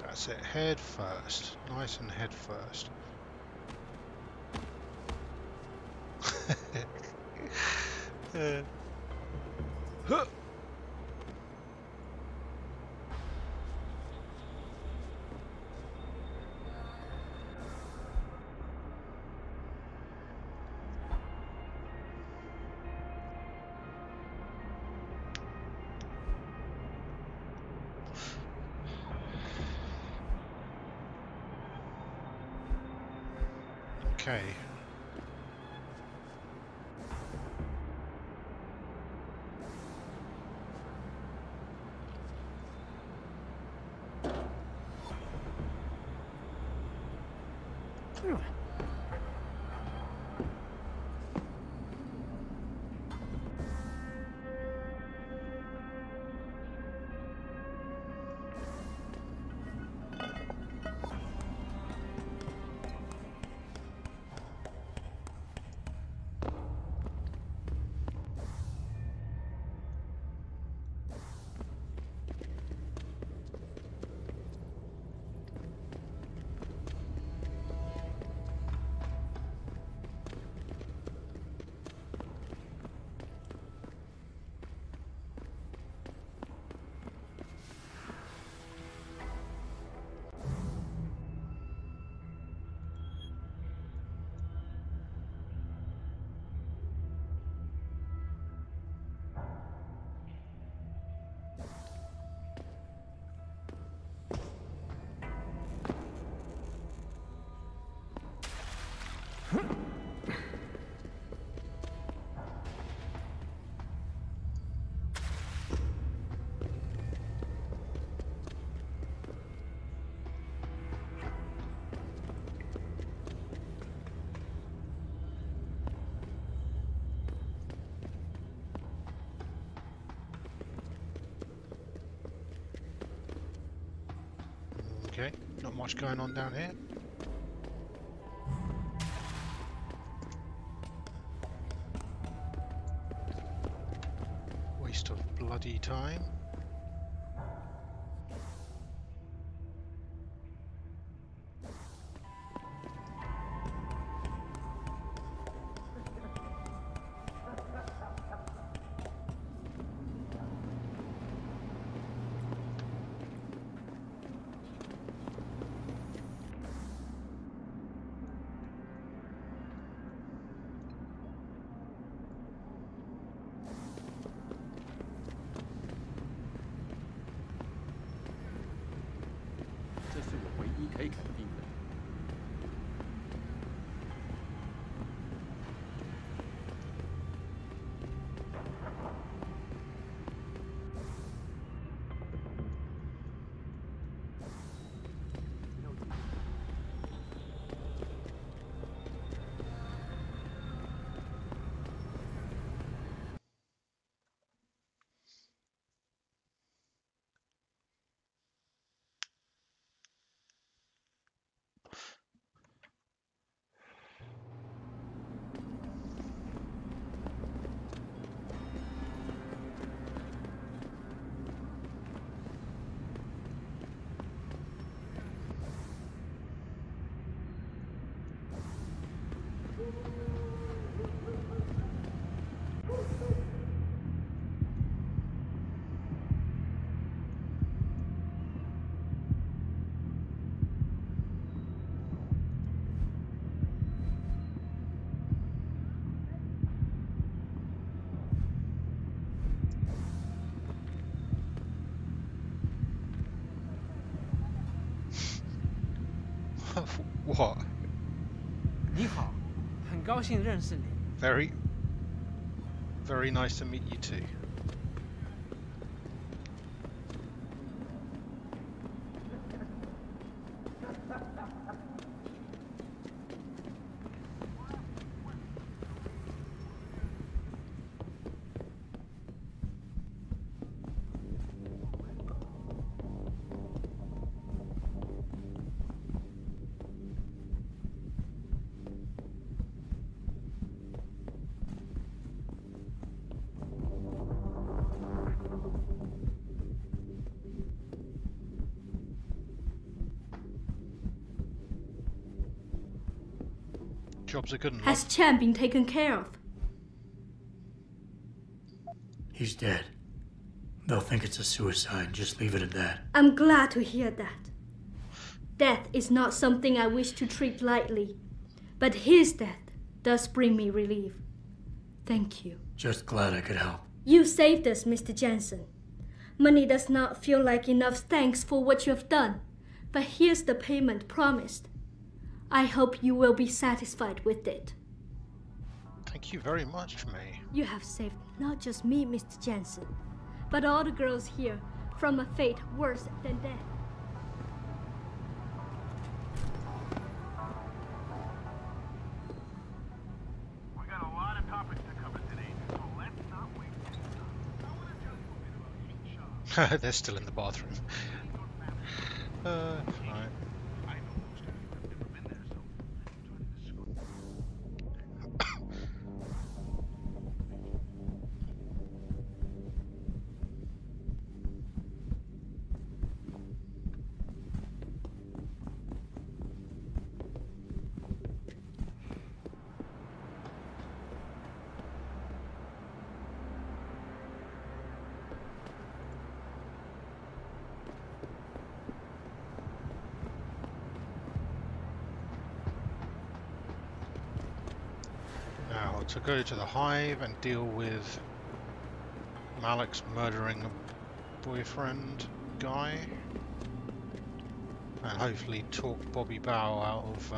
That's it, head first. Nice and head first. Huh. Okay. Okay, not much going on down here. Waste of bloody time. What? 你好，很高兴认识你。 Very nice to meet you too. Jobs are good enough. Has Chan been taken care of? He's dead. They'll think it's a suicide. Just leave it at that. I'm glad to hear that. Death is not something I wish to treat lightly, but his death does bring me relief. Thank you. Just glad I could help. You saved us, Mr. Jensen. Money does not feel like enough thanks for what you have done, but here's the payment promised. I hope you will be satisfied with it. Thank you very much, May. You have saved not just me, Mr. Jensen, but all the girls here from a fate worse than death. We got a lot of topics to cover today, so let's not waste. They're still in the bathroom. Right. Now to go to the hive and deal with Malik's murdering a boyfriend guy, and hopefully talk Bobby Bao out of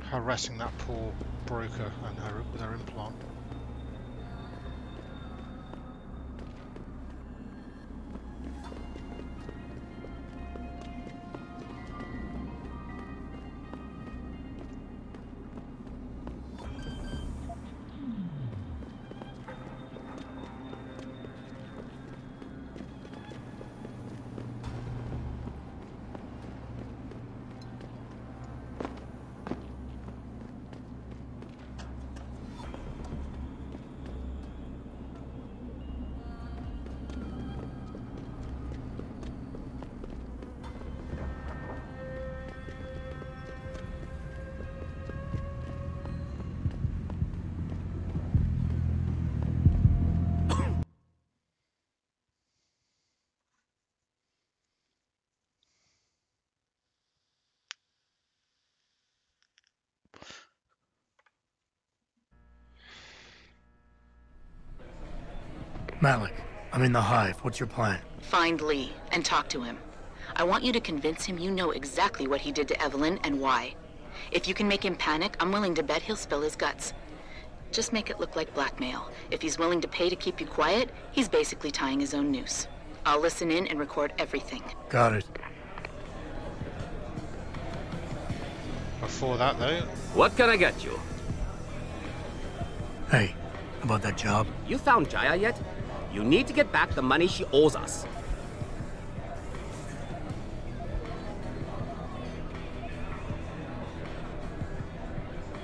harassing that poor broker and her implant. Malik, I'm in the Hive. What's your plan? Find Lee and talk to him. I want you to convince him you know exactly what he did to Evelyn and why. If you can make him panic, I'm willing to bet he'll spill his guts. Just make it look like blackmail. If he's willing to pay to keep you quiet, he's basically tying his own noose. I'll listen in and record everything. Got it. Before that, though... What can I get you? Hey, about that job? You found Jaya yet? You need to get back the money she owes us.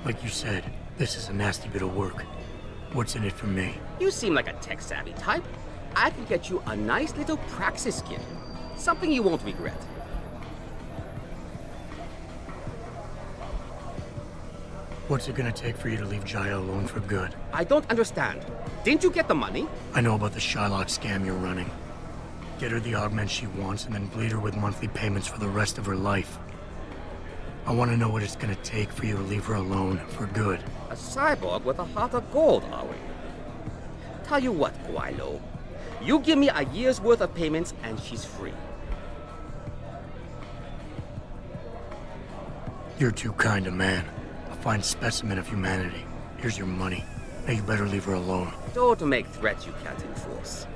Like you said, this is a nasty bit of work. What's in it for me? You seem like a tech-savvy type. I can get you a nice little praxis kit. Something you won't regret. What's it gonna take for you to leave Jaya alone for good? I don't understand. Didn't you get the money? I know about the Shylock scam you're running. Get her the augment she wants and then bleed her with monthly payments for the rest of her life. I want to know what it's gonna take for you to leave her alone for good. A cyborg with a heart of gold, are we? Tell you what, Guaylo. You give me a year's worth of payments and she's free. You're too kind a man. A fine specimen of humanity. Here's your money. Now you better leave her alone. Don't make threats you can't enforce.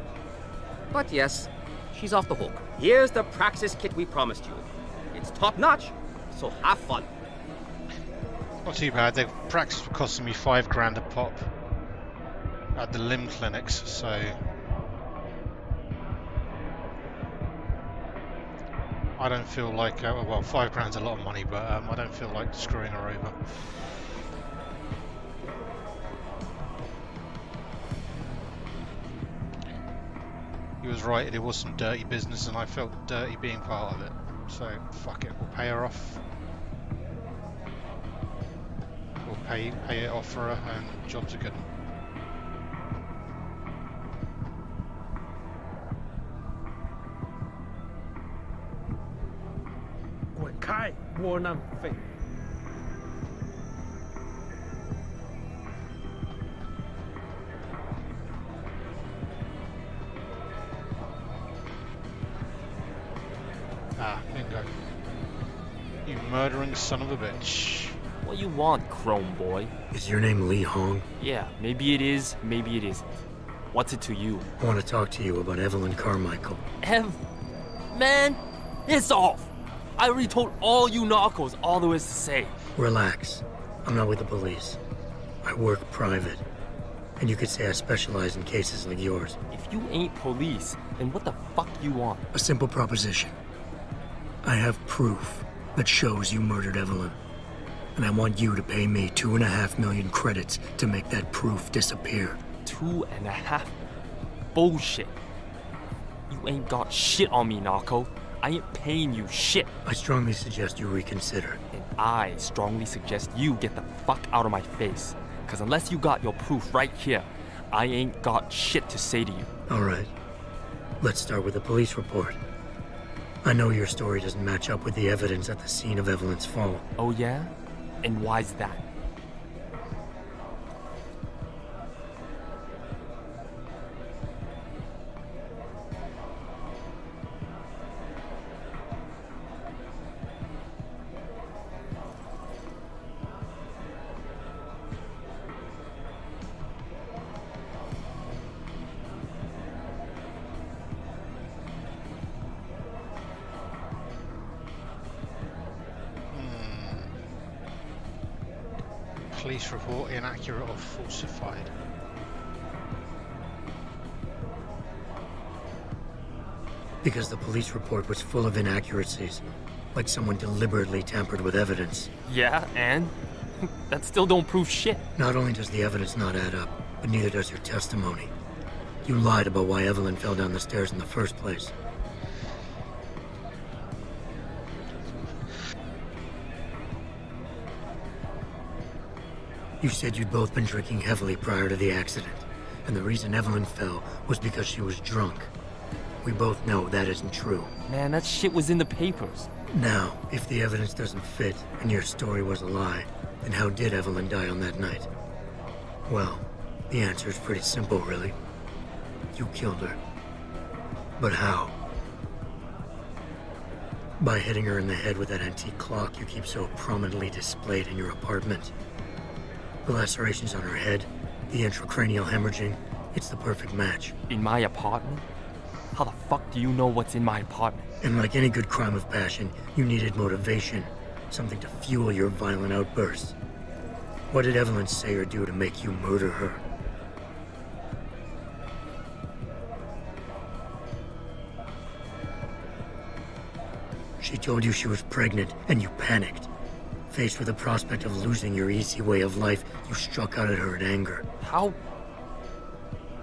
But yes, she's off the hook. Here's the praxis kit we promised you. It's top-notch, so have fun. Not too bad. The praxis were costing me $5 a pop at the limb clinics, so I don't feel like well, $5's a lot of money, but I don't feel like screwing her over. He was right, it was some dirty business and I felt dirty being part of it. So, fuck it, we'll pay her off. We'll pay it off for her and job's a good one. Ah, bingo. You murdering son of a bitch. What you want, Chrome Boy? Is your name Lee Hong? Yeah, maybe it is, maybe it isn't. What's it to you? I want to talk to you about Evelyn Carmichael. Man, it's off! I already told all you narcos all there is to say. Relax. I'm not with the police. I work private. And you could say I specialize in cases like yours. If you ain't police, then what the fuck you want? A simple proposition. I have proof that shows you murdered Evelyn. And I want you to pay me 2.5 million credits to make that proof disappear. 2.5? Bullshit. You ain't got shit on me, narco. I ain't paying you shit. I strongly suggest you reconsider. And I strongly suggest you get the fuck out of my face. Cause unless you got your proof right here, I ain't got shit to say to you. Alright. Let's start with the police report. I know your story doesn't match up with the evidence at the scene of Evelyn's fall. Oh yeah? And why's that? Police report inaccurate or falsified. Because the police report was full of inaccuracies. Like someone deliberately tampered with evidence. Yeah, and? That still don't prove shit. Not only does the evidence not add up, but neither does your testimony. You lied about why Evelyn fell down the stairs in the first place. You said you'd both been drinking heavily prior to the accident, and the reason Evelyn fell was because she was drunk. We both know that isn't true. Man, that shit was in the papers. Now, if the evidence doesn't fit, and your story was a lie, then how did Evelyn die on that night? Well, the answer is pretty simple, really. You killed her. But how? By hitting her in the head with that antique clock you keep so prominently displayed in your apartment. The lacerations on her head, the intracranial hemorrhaging, it's the perfect match. In my apartment? How the fuck do you know what's in my apartment? And like any good crime of passion, you needed motivation, something to fuel your violent outbursts. What did Evelyn say or do to make you murder her? She told you she was pregnant, and you panicked. Faced with the prospect of losing your easy way of life, you struck out at her in anger. How?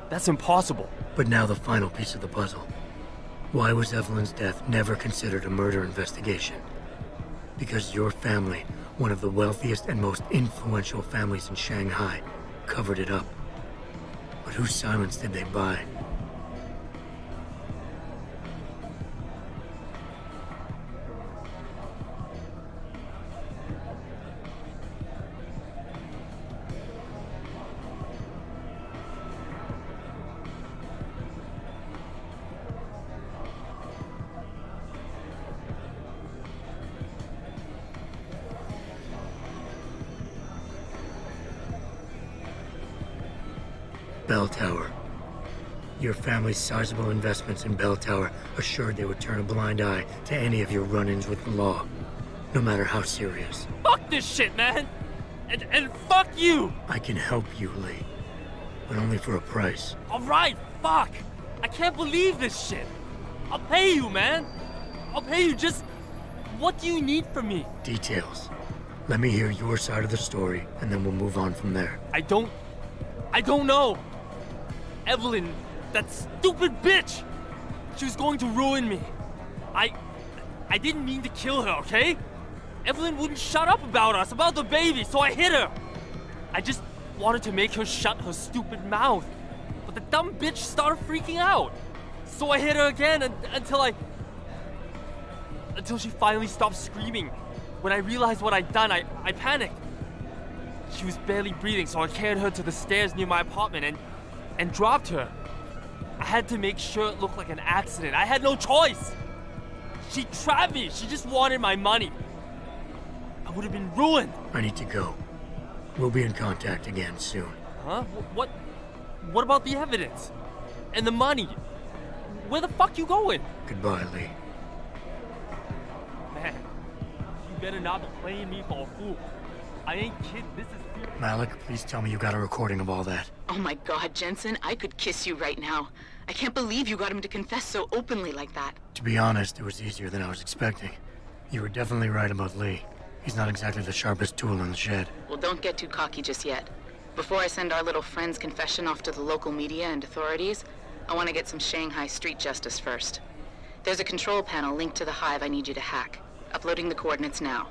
That's impossible. But now the final piece of the puzzle. Why was Evelyn's death never considered a murder investigation? Because your family, one of the wealthiest and most influential families in Shanghai, covered it up. But whose silence did they buy? Bell Tower. Your family's sizable investments in Bell Tower assured they would turn a blind eye to any of your run-ins with the law, no matter how serious. Fuck this shit, man! And fuck you! I can help you, Lee, but only for a price. Alright, fuck! I can't believe this shit! I'll pay you, man! I'll pay you, just... What do you need from me? Details. Let me hear your side of the story, and then we'll move on from there. I don't know! Evelyn, that stupid bitch! She was going to ruin me. I didn't mean to kill her, okay? Evelyn wouldn't shut up about us, about the baby, so I hit her. I just wanted to make her shut her stupid mouth. But the dumb bitch started freaking out. So I hit her again until she finally stopped screaming. When I realized what I'd done, I panicked. She was barely breathing, so I carried her to the stairs near my apartment and dropped her. I had to make sure it looked like an accident. I had no choice. She trapped me. She just wanted my money. I would have been ruined. I need to go. We'll be in contact again soon. Huh? What about the evidence? And the money? Where the fuck you going? Goodbye, Lee. Man, you better not be playing me for a fool. I ain't kidding. This is serious. Malik, please tell me you got a recording of all that. Oh my God, Jensen, I could kiss you right now. I can't believe you got him to confess so openly like that. To be honest, it was easier than I was expecting. You were definitely right about Lee. He's not exactly the sharpest tool in the shed. Well, don't get too cocky just yet. Before I send our little friend's confession off to the local media and authorities, I want to get some Shanghai street justice first. There's a control panel linked to the hive I need you to hack. Uploading the coordinates now.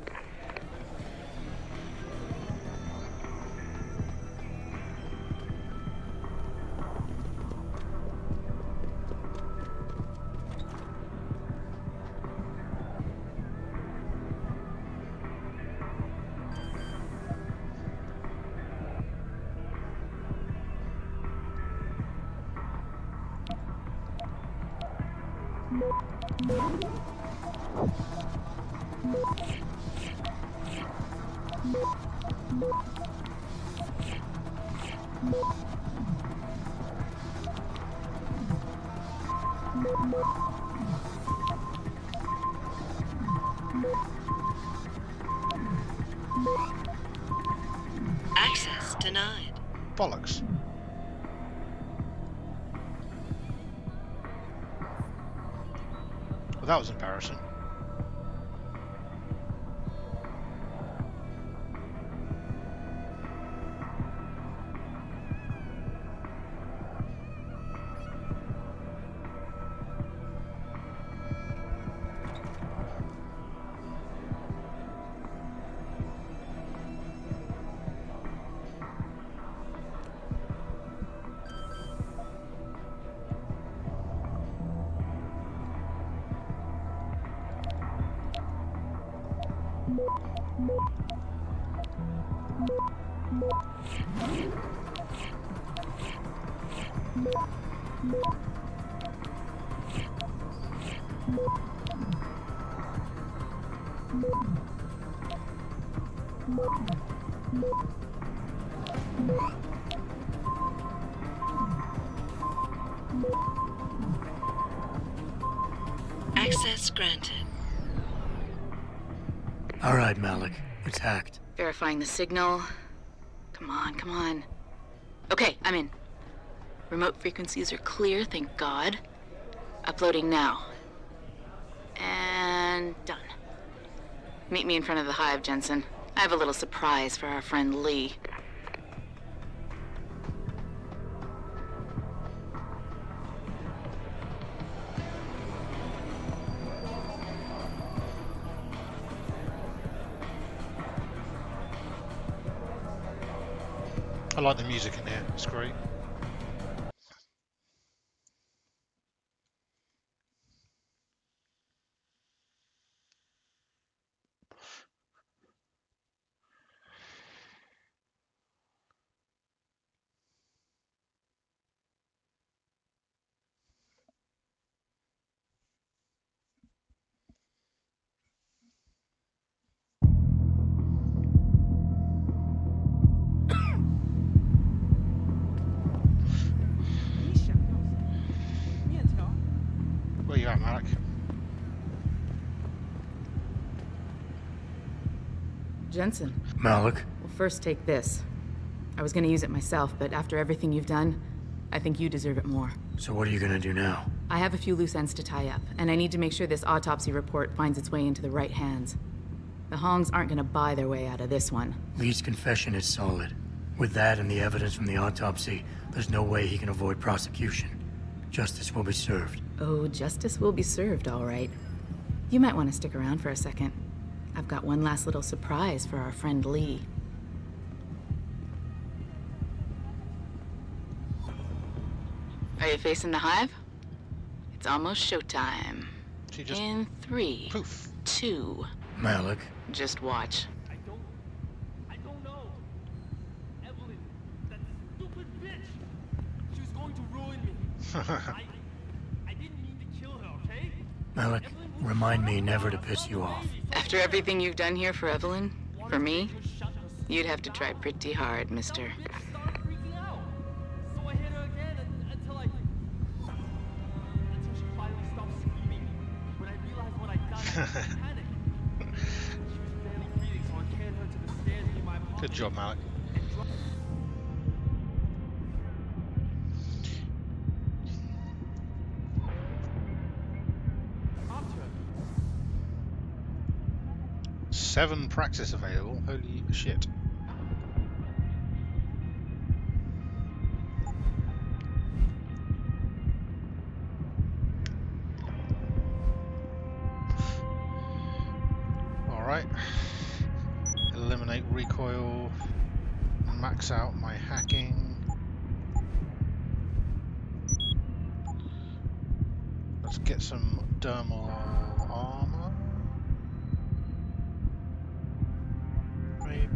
Access denied. Bollocks. Well, that was embarrassing. Access granted. All right, Malik. It's hacked. Verifying the signal. Come on, come on. Okay, I'm in. Remote frequencies are clear, thank God. Uploading now. And done. Meet me in front of the hive, Jensen. I have a little surprise for our friend Lee. I like the music in here, it's great. Where you at, Malik? Jensen. Malik? Well, first take this. I was gonna use it myself, but after everything you've done, I think you deserve it more. So what are you gonna do now? I have a few loose ends to tie up, and I need to make sure this autopsy report finds its way into the right hands. The Hongs aren't gonna buy their way out of this one. Lee's confession is solid. With that and the evidence from the autopsy, there's no way he can avoid prosecution. Justice will be served. Oh, justice will be served, all right. You might want to stick around for a second. I've got one last little surprise for our friend Lee. Are you facing the hive? It's almost showtime. In 3, poof. 2. Malik. Just watch. I don't know. Evelyn, that stupid bitch. She was going to ruin me. I didn't mean to kill her, okay? Malik, remind me never to piss you off. After everything you've done here for Evelyn, for me, you'd have to try pretty hard, mister. So I hit her again until she finally stopped screaming. When I realized what I'd done, I panicked. She was barely breathing, so I carried her to the stairs near my apartment. Good job, Malik. 7 praxis available. Holy shit. Alright. Eliminate recoil. Max out my hacking. Let's get some dermal armor. Maybe.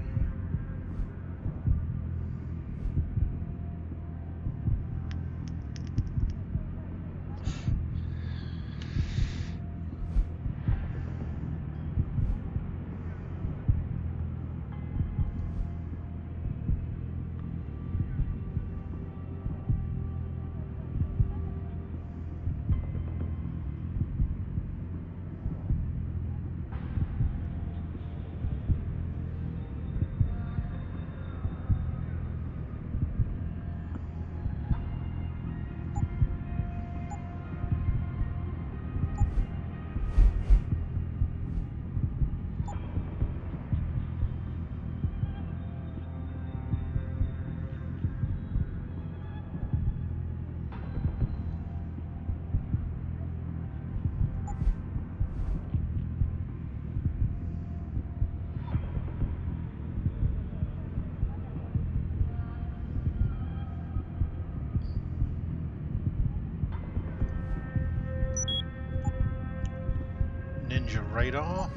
Ninja radar.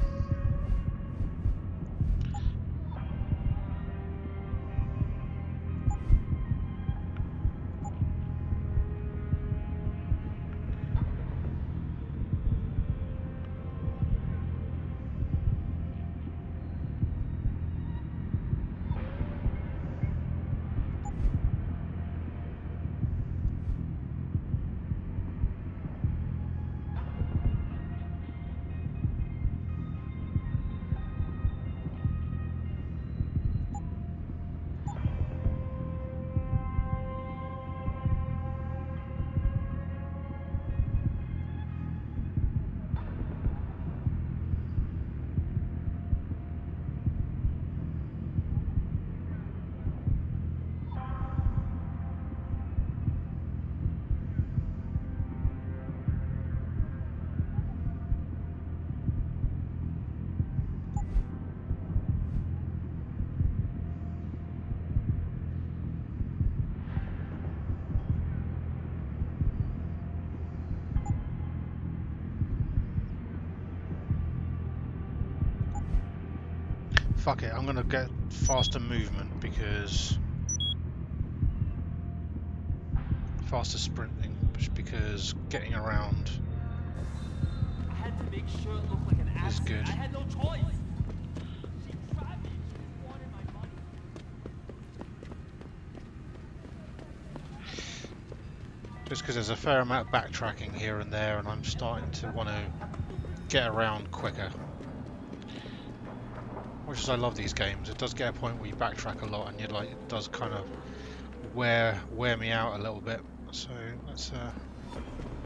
fuck it, I'm gonna get faster movement because faster sprinting because getting around I had to make sure it looked like an is accident. good. I had no choice. She trapped me. She wanted my money. Just because there's a fair amount of backtracking here and there, and I'm starting to want to get around quicker. Much as I love these games, it does get a point where you backtrack a lot, and you're like, it does kind of wear me out a little bit. So let's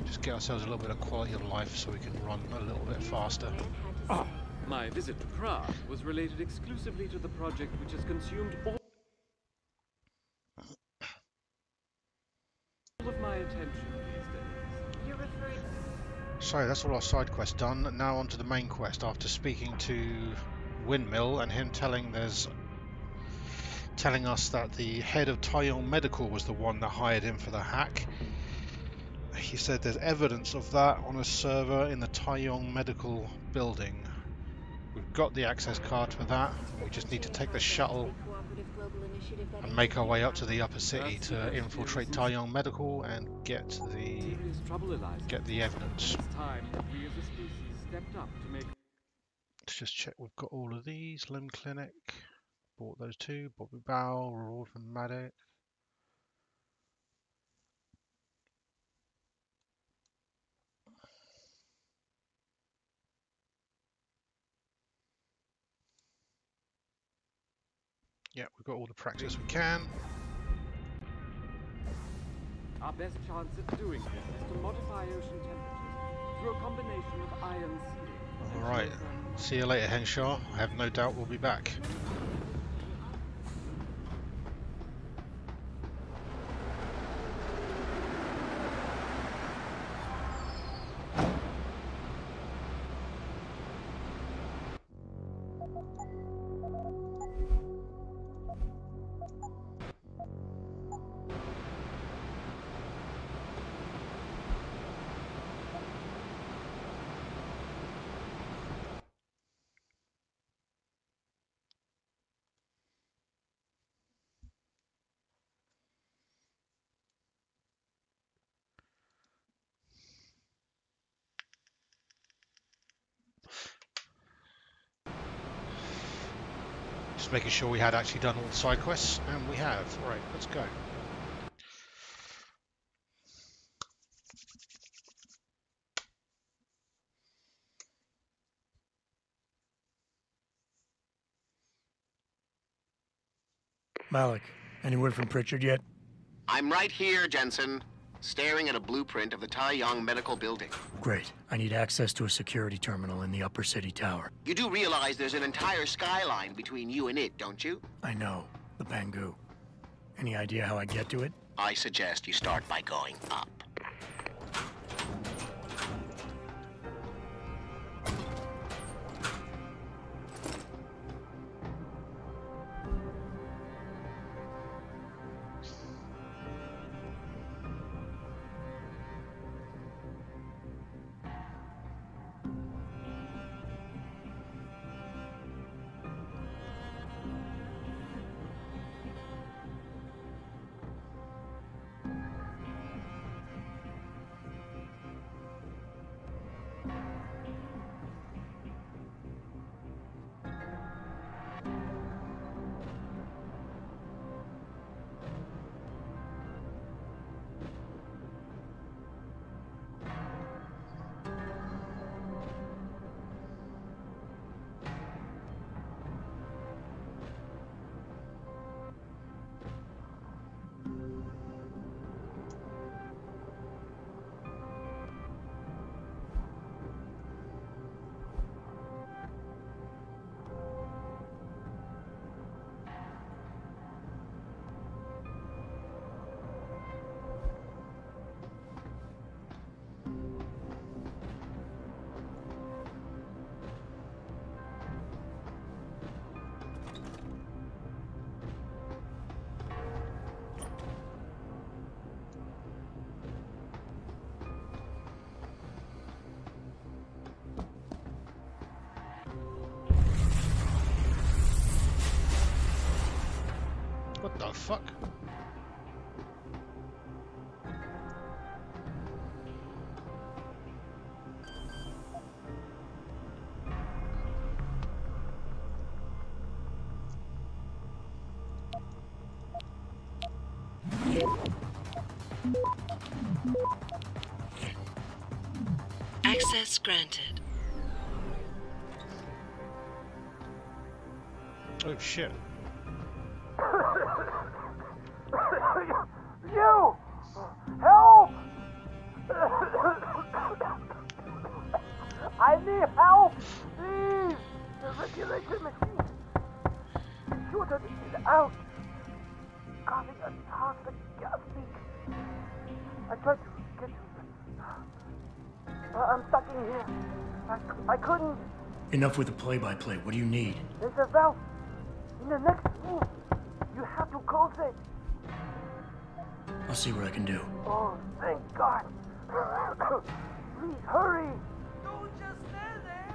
just get ourselves a little bit of quality of life, so we can run a little bit faster. My visit to Prague was related exclusively to the project which has consumed all of my attention these days. You're referring... So that's all our side quest done. Now on to the main quest. After speaking to Windmill and him telling us that the head of Taiyong Medical was the one that hired him for the hack. He said there's evidence of that on a server in the Taiyong Medical building. We've got the access card for that. We just need to take the shuttle and make our way up to the upper city to infiltrate Taiyong Medical and get the evidence. Let's just check we've got all of these. Limb Clinic, bought those two. Bobby Bow, reward from Medic. Yeah, we've got all the practice we can. Our best chance at doing this is to modify ocean temperatures through a combination of ion sealing. Alright, see you later, Henshaw. I have no doubt we'll be back. Just making sure we had actually done all the side quests, and we have. Right, let's go. Malik, any word from Pritchard yet? I'm right here, Jensen, staring at a blueprint of the Taiyong Medical Building. Great. I need access to a security terminal in the upper city tower. You do realize there's an entire skyline between you and it, don't you? I know. The Bangu. Any idea how I get to it? I suggest you start by going up. fuck? Access granted. Oh shit. You! Help! I need help! Please! The regulation machine! The shooter is out! Causing a toxic gas leak. I tried to get you. I'm stuck in here. I couldn't. Enough with the play-by-play. What do you need? There's a valve in the next room. You have to close it. I'll see what I can do. Oh, thank God. Please hurry. Don't just stand there.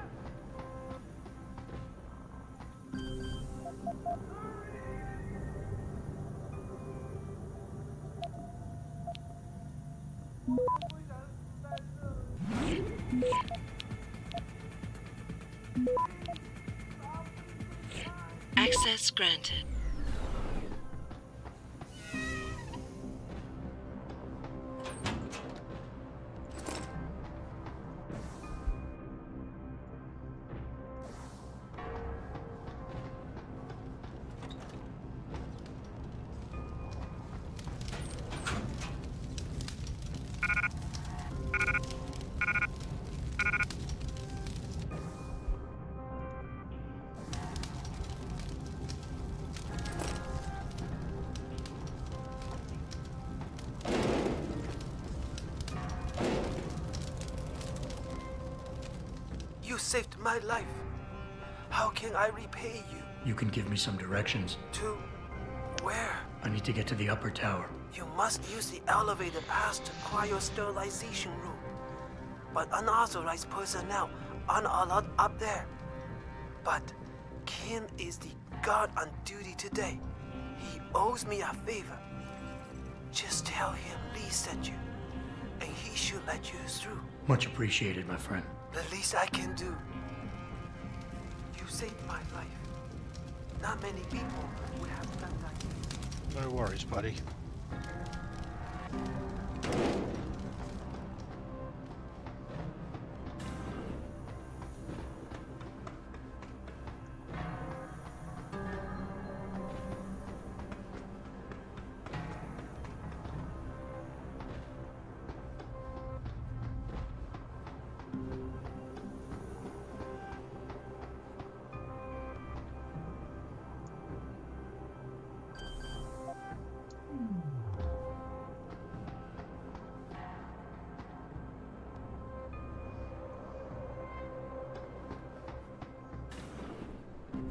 Access granted. You saved my life. How can I repay you? You can give me some directions. To where? I need to get to the upper tower. You must use the elevator past the cryosterilization room. But unauthorized personnel aren't allowed up there. But Kim is the guard on duty today. He owes me a favor. Just tell him Lee sent you, and he should let you through. Much appreciated, my friend. The least I can do. You saved my life. Not many people would have done that. No worries, buddy.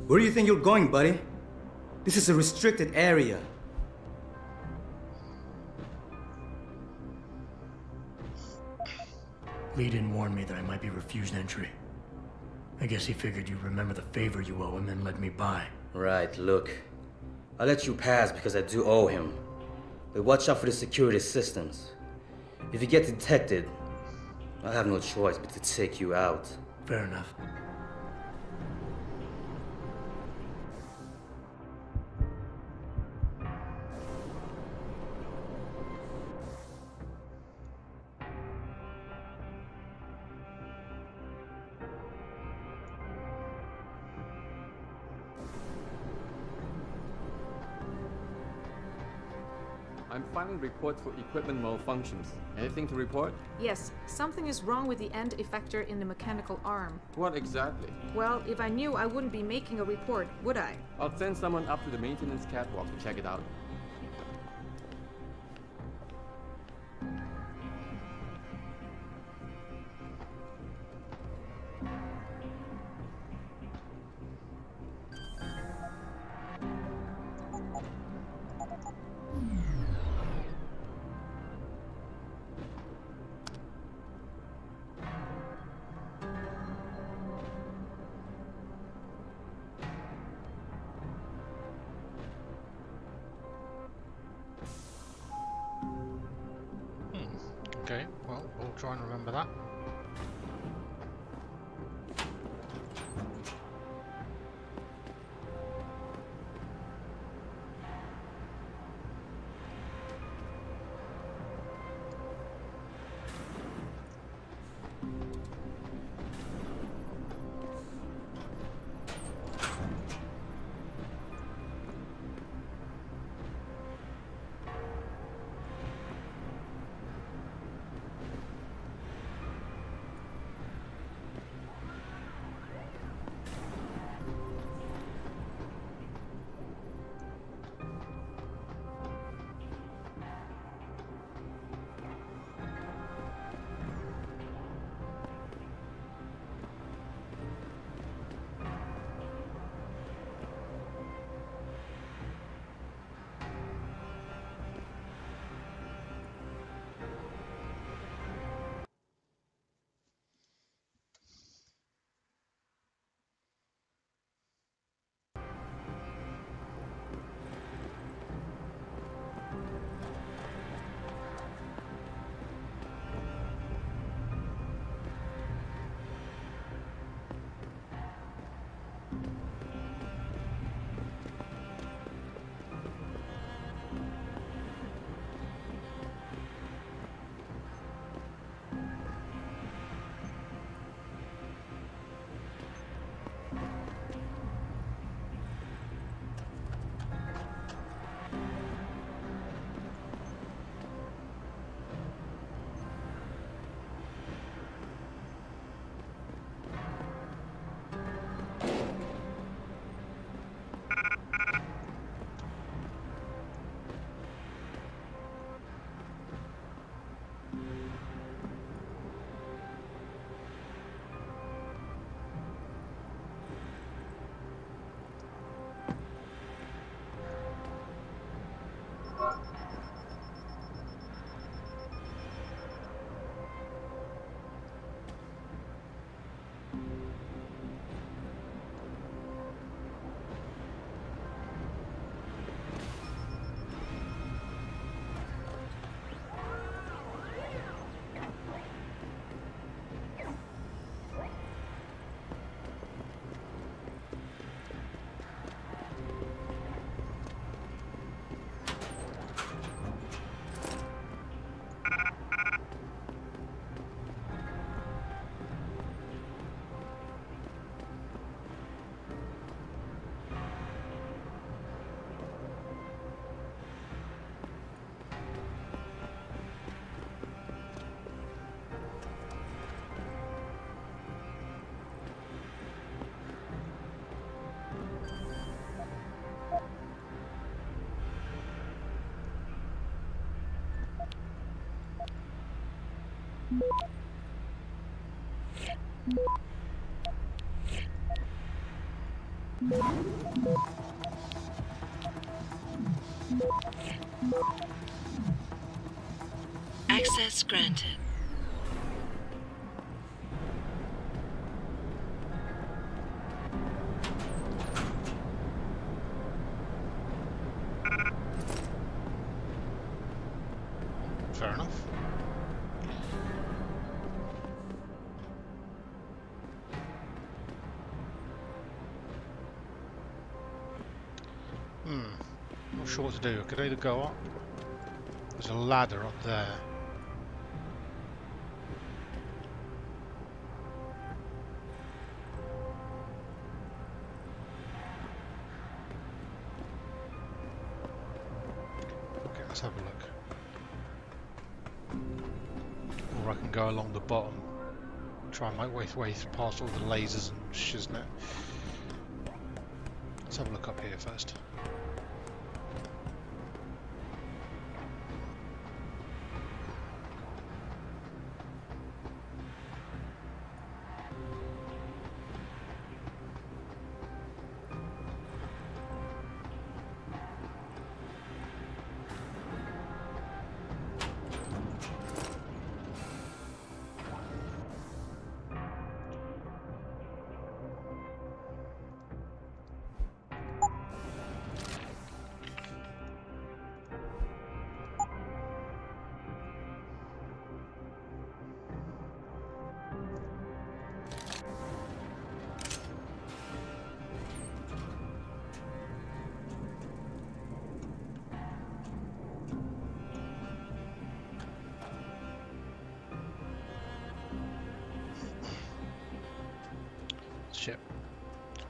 Where do you think you're going, buddy? This is a restricted area. Lee didn't warn me that I might be refused entry. I guess he figured you'd remember the favor you owe him and let me by. Right, look. I let you pass because I do owe him. But watch out for the security systems. If you get detected, I have no choice but to take you out. Fair enough. I'm filing reports for equipment malfunctions. Anything to report? Yes, something is wrong with the end effector in the mechanical arm. What exactly? Well, if I knew, I wouldn't be making a report, would I? I'll send someone up to the maintenance catwalk to check it out. Okay, well, we'll try and remember that. Access granted. Fair enough. Not sure what to do. I could either go up. There's a ladder up there. Okay, let's have a look. Or I can go along the bottom. Try and make way past all the lasers and shiznit. Let's have a look up here first. ship.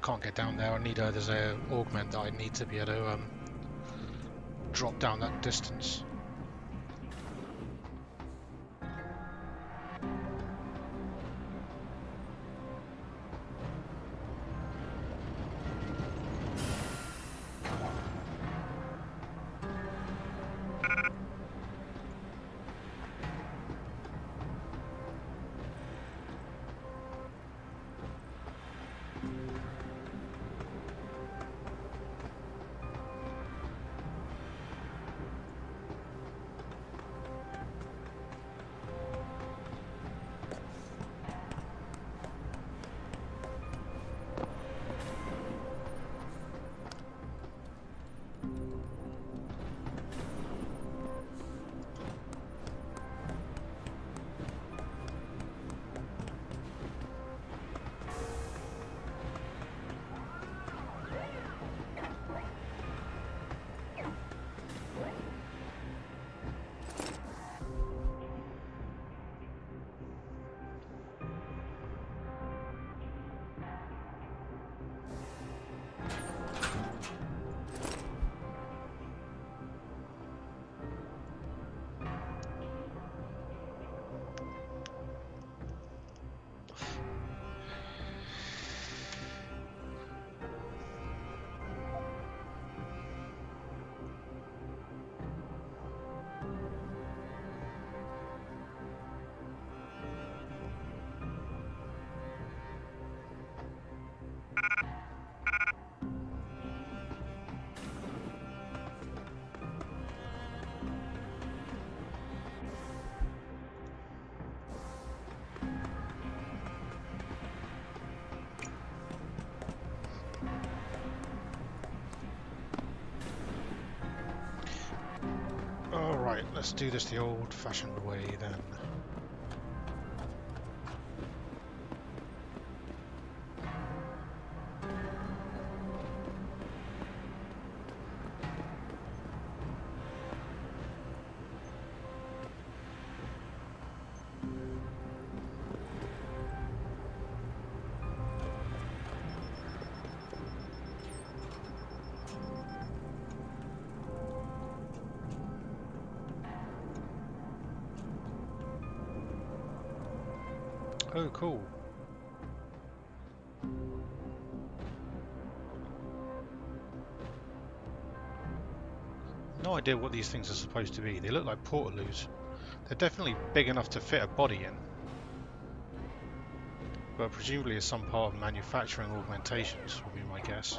Can't get down there. I need there's a augment that I need to be able to drop down that distance. Alright, let's do this the old-fashioned way then. Oh, cool. No idea what these things are supposed to be. They look like portaloos. They're definitely big enough to fit a body in. But presumably it's some part of manufacturing augmentations, would be my guess.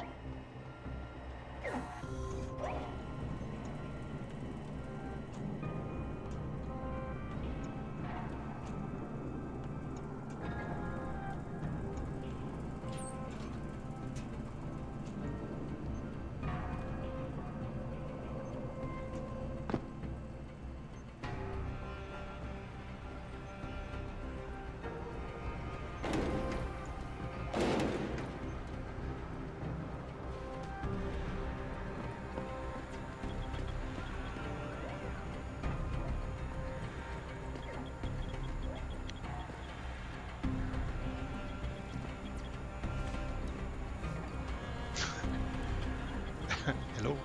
Hello.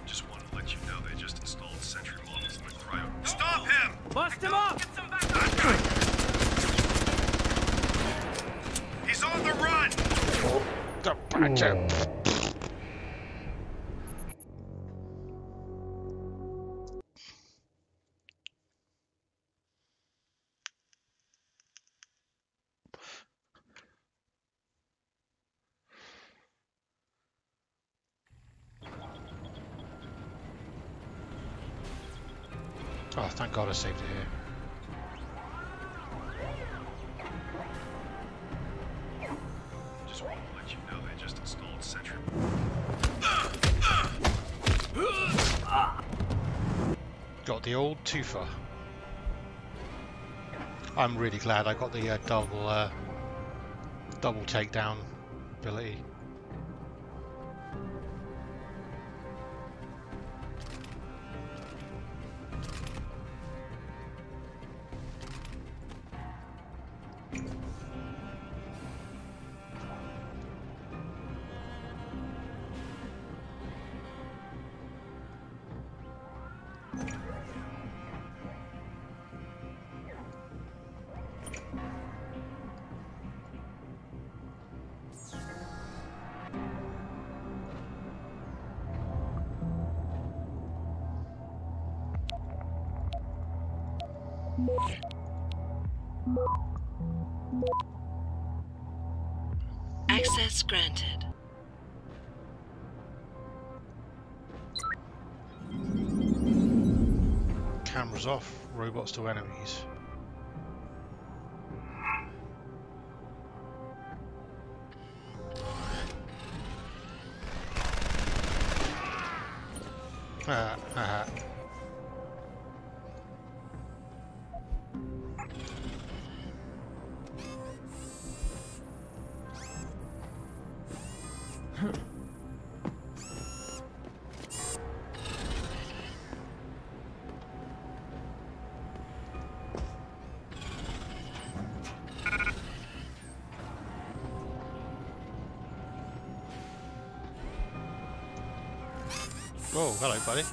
Just wanted to let you know they just installed sentry models in the cryo. Stop him! Bust him up! He's on the run! Oh, thank God I saved it here. Just wanted to let you know they just installed sentry. Got the old twofer. I'm really glad I got the double takedown ability. Access granted. Cameras off, robots to enemies. Oh, hello, buddy.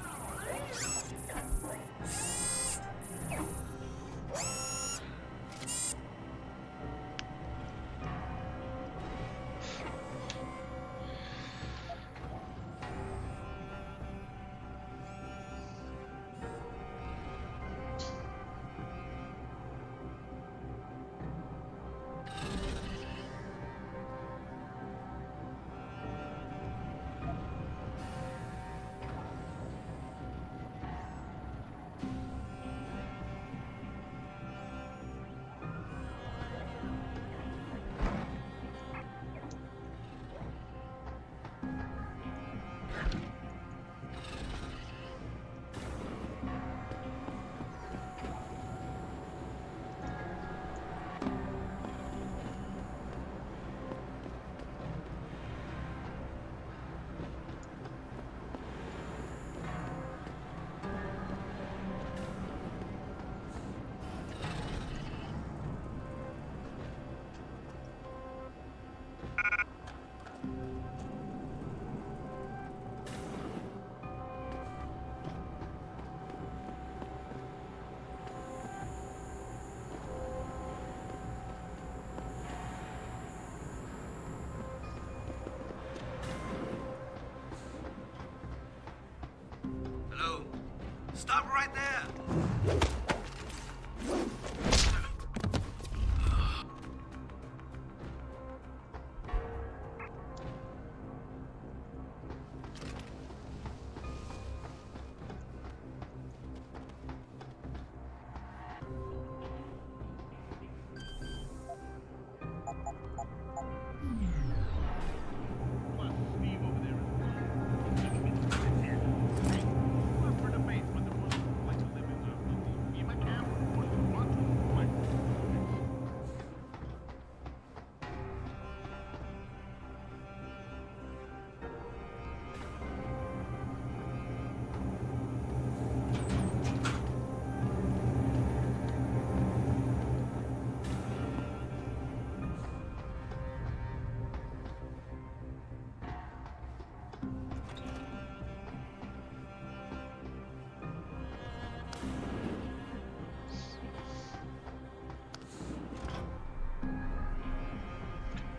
Hello? Stop right there!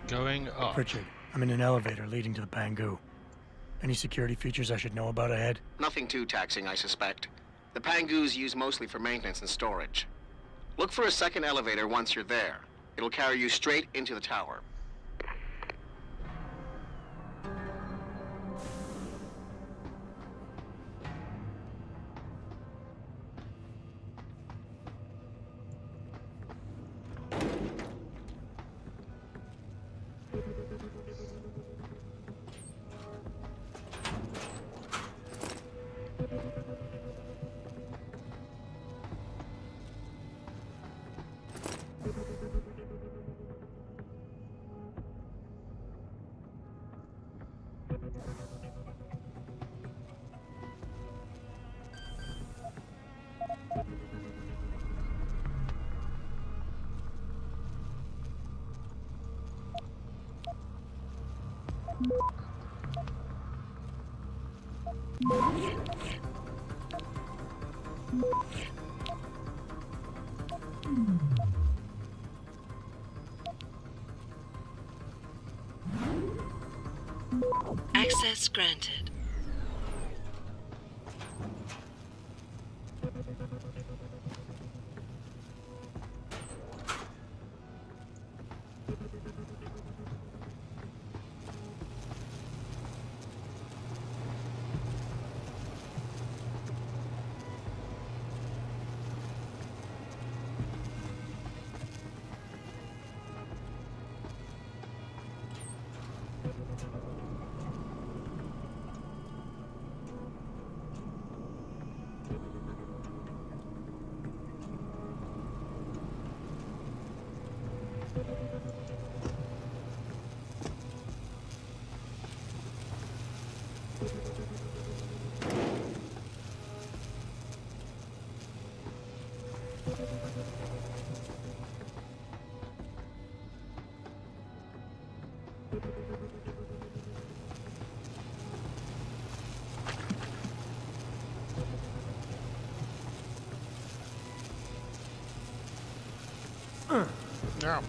Going up. Pritchard, I'm in an elevator leading to the Pangu. Any security features I should know about ahead? Nothing too taxing, I suspect. The Pangus used mostly for maintenance and storage. Look for a second elevator once you're there. It'll carry you straight into the tower. Access granted. Yeah.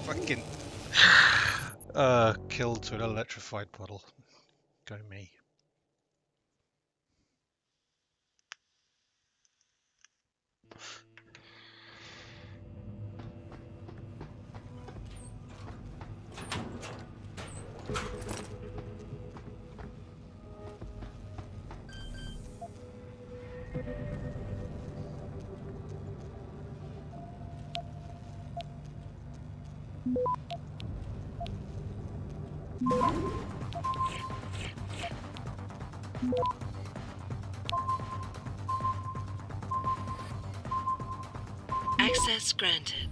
Fucking killed to an electrified puddle. Go me. Access granted.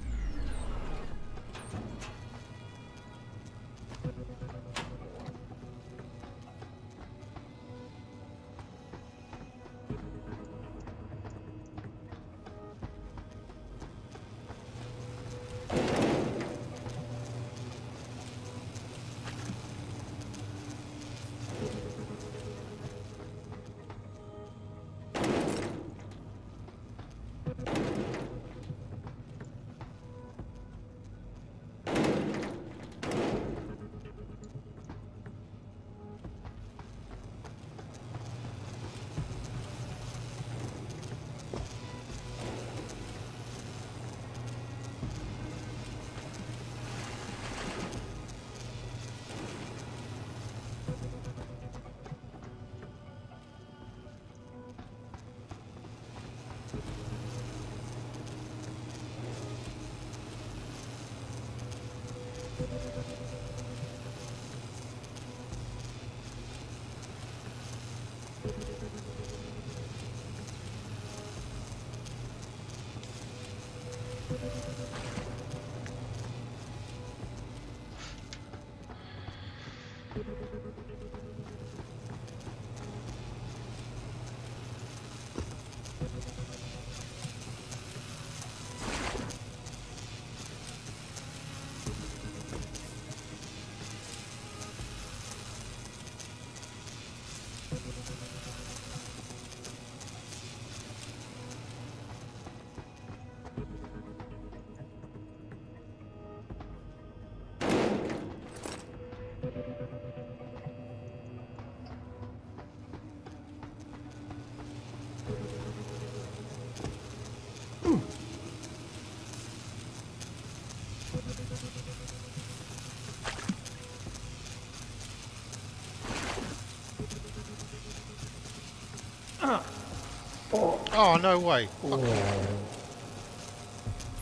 Oh, no way.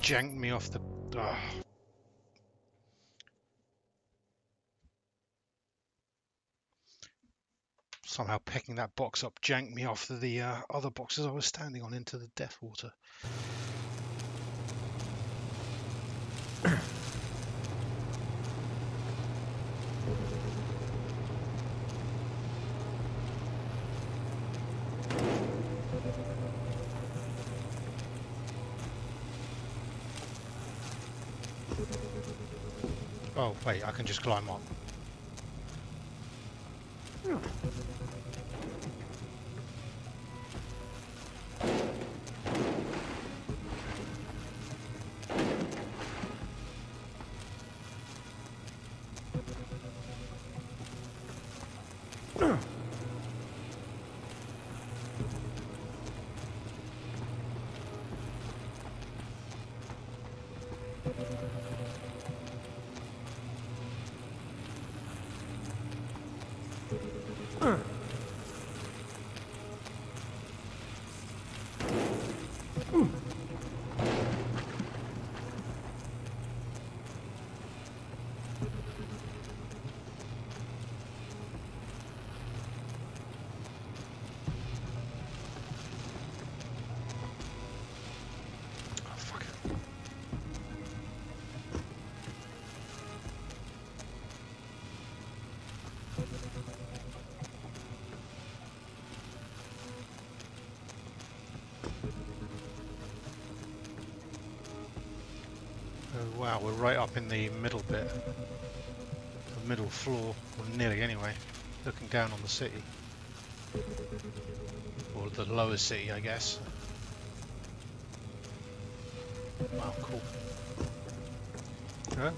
Janked me off the... Oh. Somehow picking that box up janked me off the other boxes I was standing on into the death water. Oh, wait, I can just climb up. Oh wow, we're right up in the middle bit, the middle floor, or nearly anyway, looking down on the city. Or the lower city, I guess. Wow, cool. Oh.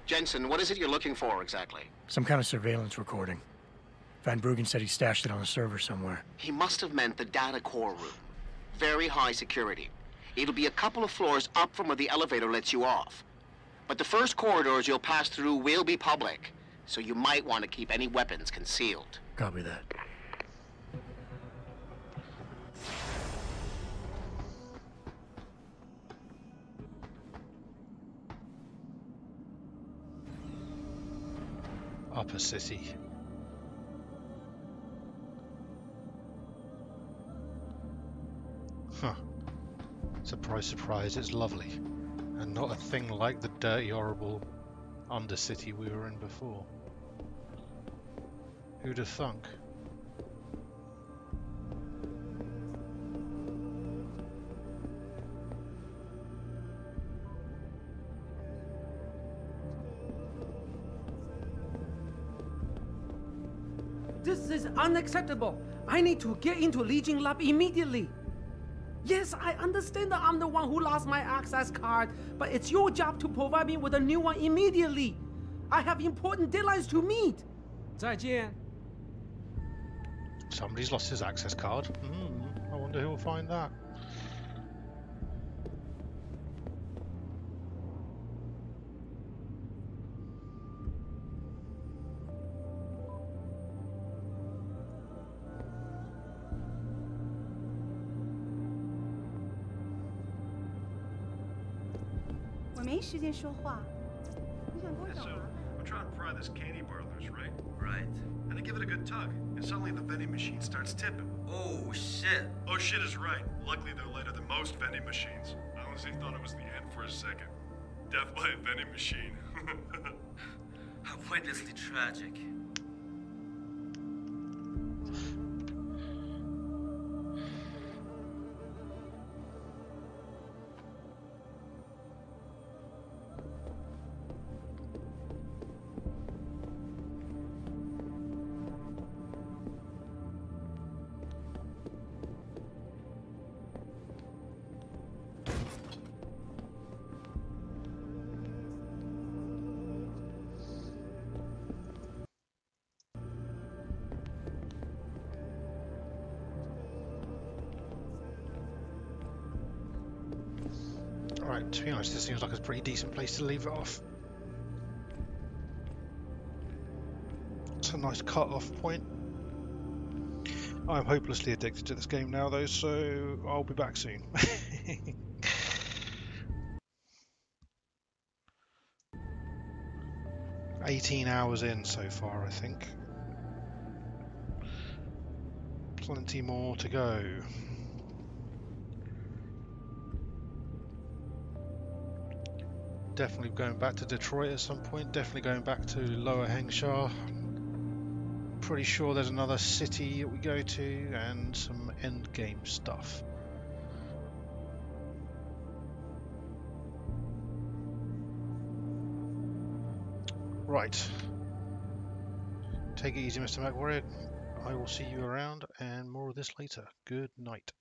Jensen, what is it you're looking for exactly? Some kind of surveillance recording. Van Bruggen said he stashed it on a server somewhere. He must have meant the data core room. Very high security. It'll be a couple of floors up from where the elevator lets you off. But the first corridors you'll pass through will be public, so you might want to keep any weapons concealed. Copy that. Upper city. Huh. Surprise, surprise, it's lovely. And not a thing like the dirty, horrible undercity we were in before. Who'd have thunk? This is unacceptable. I need to get into Legion Lab immediately. Yes, I understand that I'm the one who lost my access card, but it's your job to provide me with a new one immediately. I have important deadlines to meet. 再见. Somebody's lost his access card. I wonder who will find that. So, I'm trying to pry this candy bar loose, right? Right. And I give it a good tug, and suddenly the vending machine starts tipping. Oh, shit. Oh, shit is right. Luckily, they're lighter than most vending machines. I honestly thought it was the end for a second. Death by a vending machine. Outrageously tragic. Right, to be honest, this seems like a pretty decent place to leave it off. It's a nice cut-off point. I'm hopelessly addicted to this game now, though, so I'll be back soon. 18 hours in so far, I think. Plenty more to go. Definitely going back to Detroit at some point, definitely going back to Lower Hengsha. Pretty sure there's another city that we go to and some end game stuff. Right. Take it easy, Mr. MechWarrior. I will see you around and more of this later. Good night.